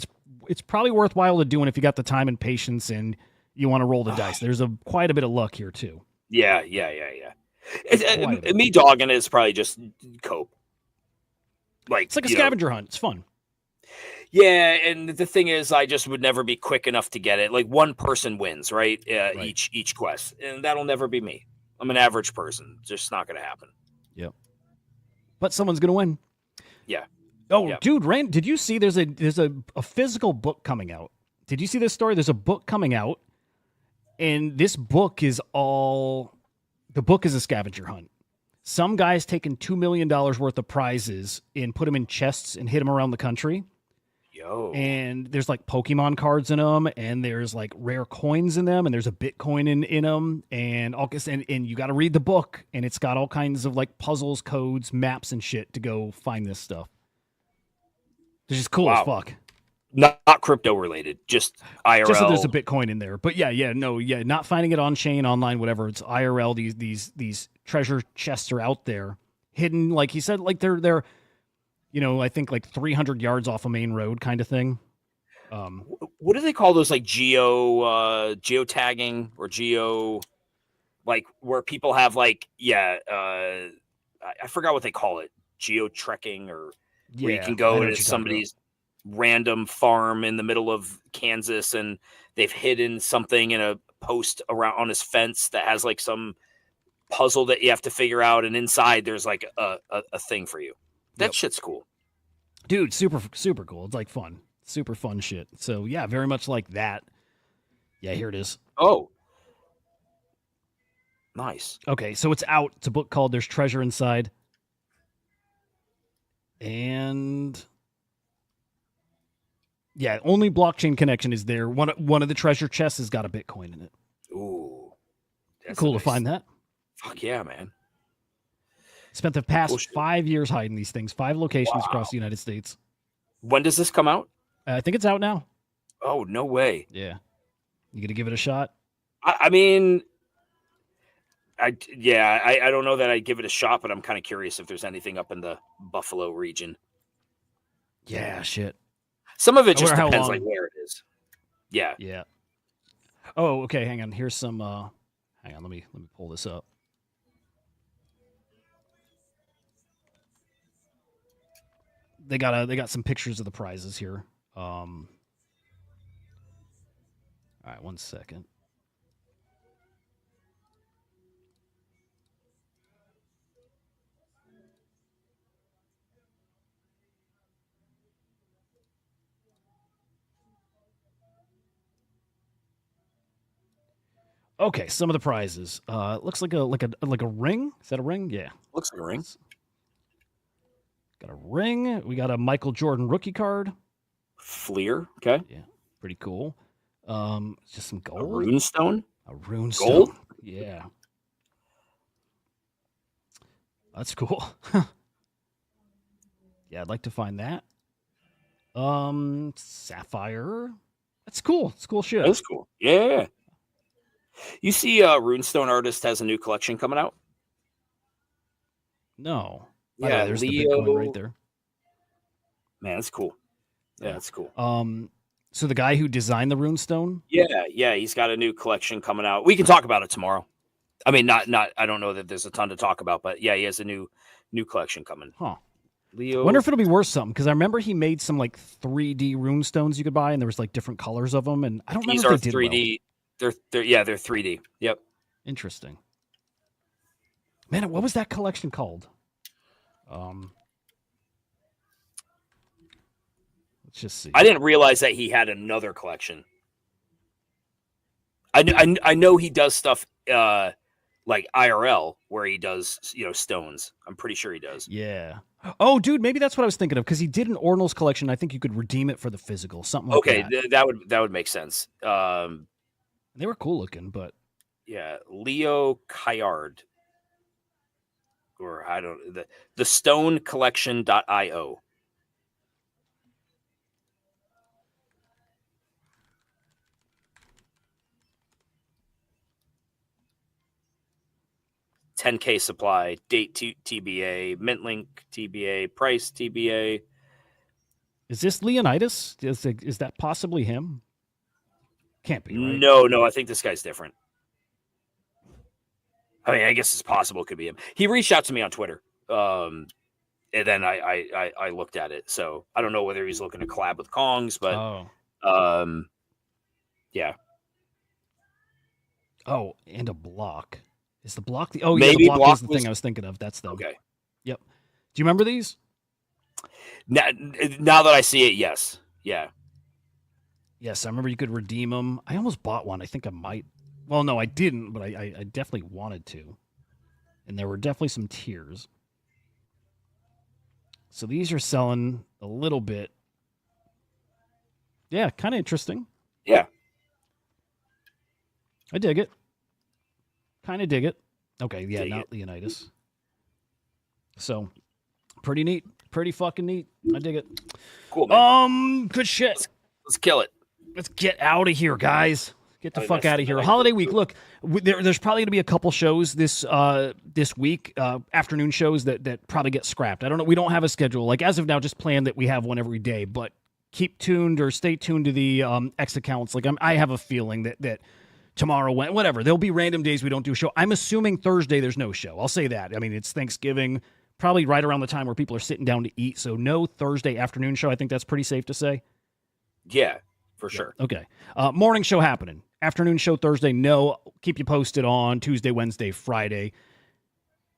it's probably worthwhile to do. And if you got the time and patience and you want to roll the dice, there's quite a bit of luck here too. Yeah. Me dogging it is probably just cope. Like, it's like a scavenger hunt. It's fun. Yeah, and the thing is, I just would never be quick enough to get it. Like, one person wins, right? Right. Each quest, and that'll never be me. I'm an average person. Just not going to happen. Yep. But someone's going to win. Yeah. Oh, yep. Dude, Rand, did you see there's a physical book coming out? Did you see this story? There's a book coming out, And this book is the book is a scavenger hunt. Some guy's taken $2 million worth of prizes and put them in chests and hid them around the country. Yo. And there's like Pokemon cards in them, and there's like rare coins in them, and there's a Bitcoin in them, and you got to read the book, and it's got all kinds of like puzzles, codes, maps, and shit to go find this stuff. It's just cool as fuck. Not crypto related, just IRL. Just that there's a Bitcoin in there, but not finding it on chain, online, whatever. It's IRL. These treasure chests are out there, hidden. Like he said, like they're, I think like 300 yards off a main road, kind of thing. What do they call those? Like geotagging or geo, like where people have like I forgot what they call it, geo trekking, or where you can go to somebody's random farm in the middle of Kansas and they've hidden something in a post around on his fence that has like some puzzle that you have to figure out, and inside there's like a thing for you. That shit's cool, dude. Super cool. It's like fun, super fun shit. So yeah, very much like that. Yeah, here it is. Oh, nice. Okay, so it's out. It's a book called There's Treasure Inside. And yeah, only blockchain connection is there. One of the treasure chests has got a Bitcoin in it. Ooh, that's cool nice. to find that. Fuck yeah, man. Spent the past 5 years hiding these things, 5 locations across the United States. When does this come out? I think it's out now. Oh, no way. Yeah. You gonna give it a shot? I mean, I don't know that I'd give it a shot, but I'm kind of curious if there's anything up in the Buffalo region. Yeah, shit. Some of it just depends like where it is. Yeah. Yeah. Oh, okay. Hang on. Here's some. Hang on. Let me pull this up. They got some pictures of the prizes here. All right, 1 second. Okay, some of the prizes. Looks like a ring. Is that a ring? Yeah. Looks like a ring. Got a ring. We got a Michael Jordan rookie card. Fleer. Okay. Yeah. Pretty cool. Just some gold. A runestone. A runestone. Gold. Yeah. That's cool. Yeah, I'd like to find that. Sapphire. That's cool. It's cool shit. That's cool. Yeah. You see, Runestone Artist has a new collection coming out. No. Yeah, there's Leo... the Bitcoin right there. Man, that's cool. Yeah, that's cool. So the guy who designed the runestone? Yeah, he's got a new collection coming out. We can talk about it tomorrow. I mean, not. I don't know that there's a ton to talk about, but yeah, he has a new collection coming. Huh. Leo. I wonder if it'll be worth something, because I remember he made some like 3D runestones you could buy, and there was like different colors of them, and I don't remember if they did 3D. Well. They're 3D. Yep. Interesting. Man, what was that collection called? Let's just see. I didn't realize that he had another collection. I know he does stuff like IRL where he does stones. I'm pretty sure he does. Yeah. Oh, dude, maybe that's what I was thinking of, because he did an Ordinals collection. I think you could redeem it for the physical, something like that. Okay, that would make sense. They were cool looking, but yeah, Leo Kayard, or I don't the stonecollection.io. $10K supply, date TBA, mint link TBA, price TBA. Is this Leonidas? Is that possibly him? Can't be, right? No, I think this guy's different. I mean, I guess it's possible it could be him. He reached out to me on Twitter, and then I looked at it. So I don't know whether he's looking to collab with Kongs, but yeah. Oh, and a block. Is the block the? Oh, maybe yeah, the block is the thing I was thinking of. That's them. Okay. Yep. Do you remember these? Now that I see it, yes. Yeah. Yes, I remember you could redeem them. I almost bought one. I think I might Well, no, I didn't, but I definitely wanted to. And there were definitely some tiers. So these are selling a little bit. Yeah, kind of interesting. Yeah. I dig it. Kind of dig it. Okay, yeah, Dig not it. Leonidas. So, pretty neat. Pretty fucking neat. I dig it. Cool, man. Good shit. Let's kill it. Let's get out of here, guys. Get the I fuck missed out of it. here. I Holiday like week. it. Look, there's probably going to be a couple shows this week, afternoon shows that probably get scrapped. I don't know. We don't have a schedule. Like as of now, just plan that we have one every day. But keep tuned or stay tuned to the X accounts. Like I have a feeling that tomorrow, whatever, there'll be random days we don't do a show. I'm assuming Thursday there's no show. I'll say that. I mean, it's Thanksgiving, probably right around the time where people are sitting down to eat. So no Thursday afternoon show. I think that's pretty safe to say. Yeah, for sure. Okay. Morning show happening. Afternoon show Thursday. No. Keep you posted on Tuesday, Wednesday, Friday.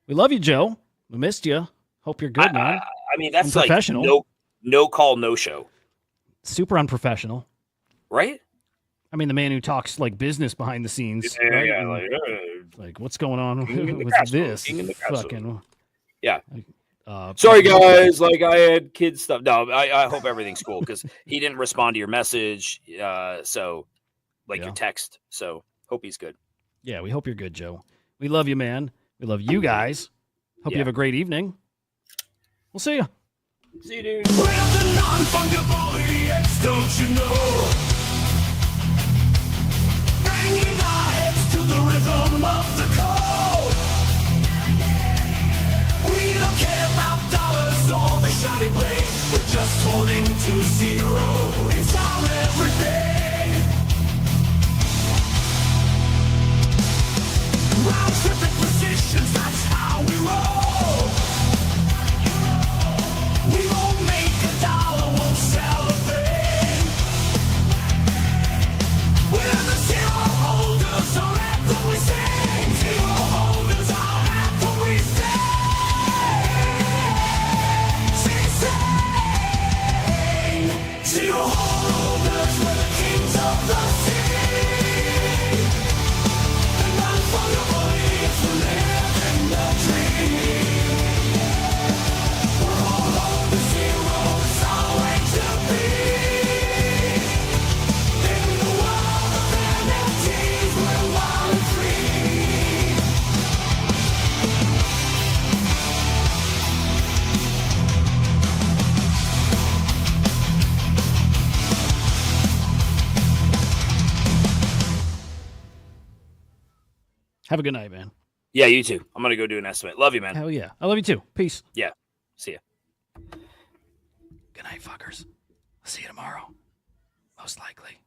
We love you, Joe. We missed you. Hope you're good, man. I mean, that's like Unprofessional. no call, no show, Super unprofessional. right? I mean, the man who talks like business behind the scenes. Right? And, like, what's going on King in the with castle, this? king in the castle. Fucking. Yeah. Sorry, Sorry, guys. Like I had kids stuff. No, I hope everything's cool because he didn't respond to your message. So, like Yeah. your text. So, hope he's good. Yeah, we hope you're good, Joe. We love you, man. We love you guys. Hope you Yeah. have a great evening. We'll see you. See you, dude. We're the non-fungible EX, don't you know? Bringing our heads to the rhythm of the code. We don't care about dollars or the shiny blade. We're just holding to zero. It's our everything. Round tripping positions, that's how we roll. We won't make a dollar, won't sell a thing. We're the zero holders, our anthem we sing. Zero holders, our anthem we sing. Zero holders, we're the kings of the sea. The non-fungible is the living the dream. We're all on the zero, it's our way to be. In the world of NFTs, we're wild and free. Have a good night, man. Yeah, you too. I'm gonna go do an estimate. Love you, man. Hell yeah. I love you too. Peace. Yeah. See ya. Good night, fuckers. I'll see you tomorrow. Most likely.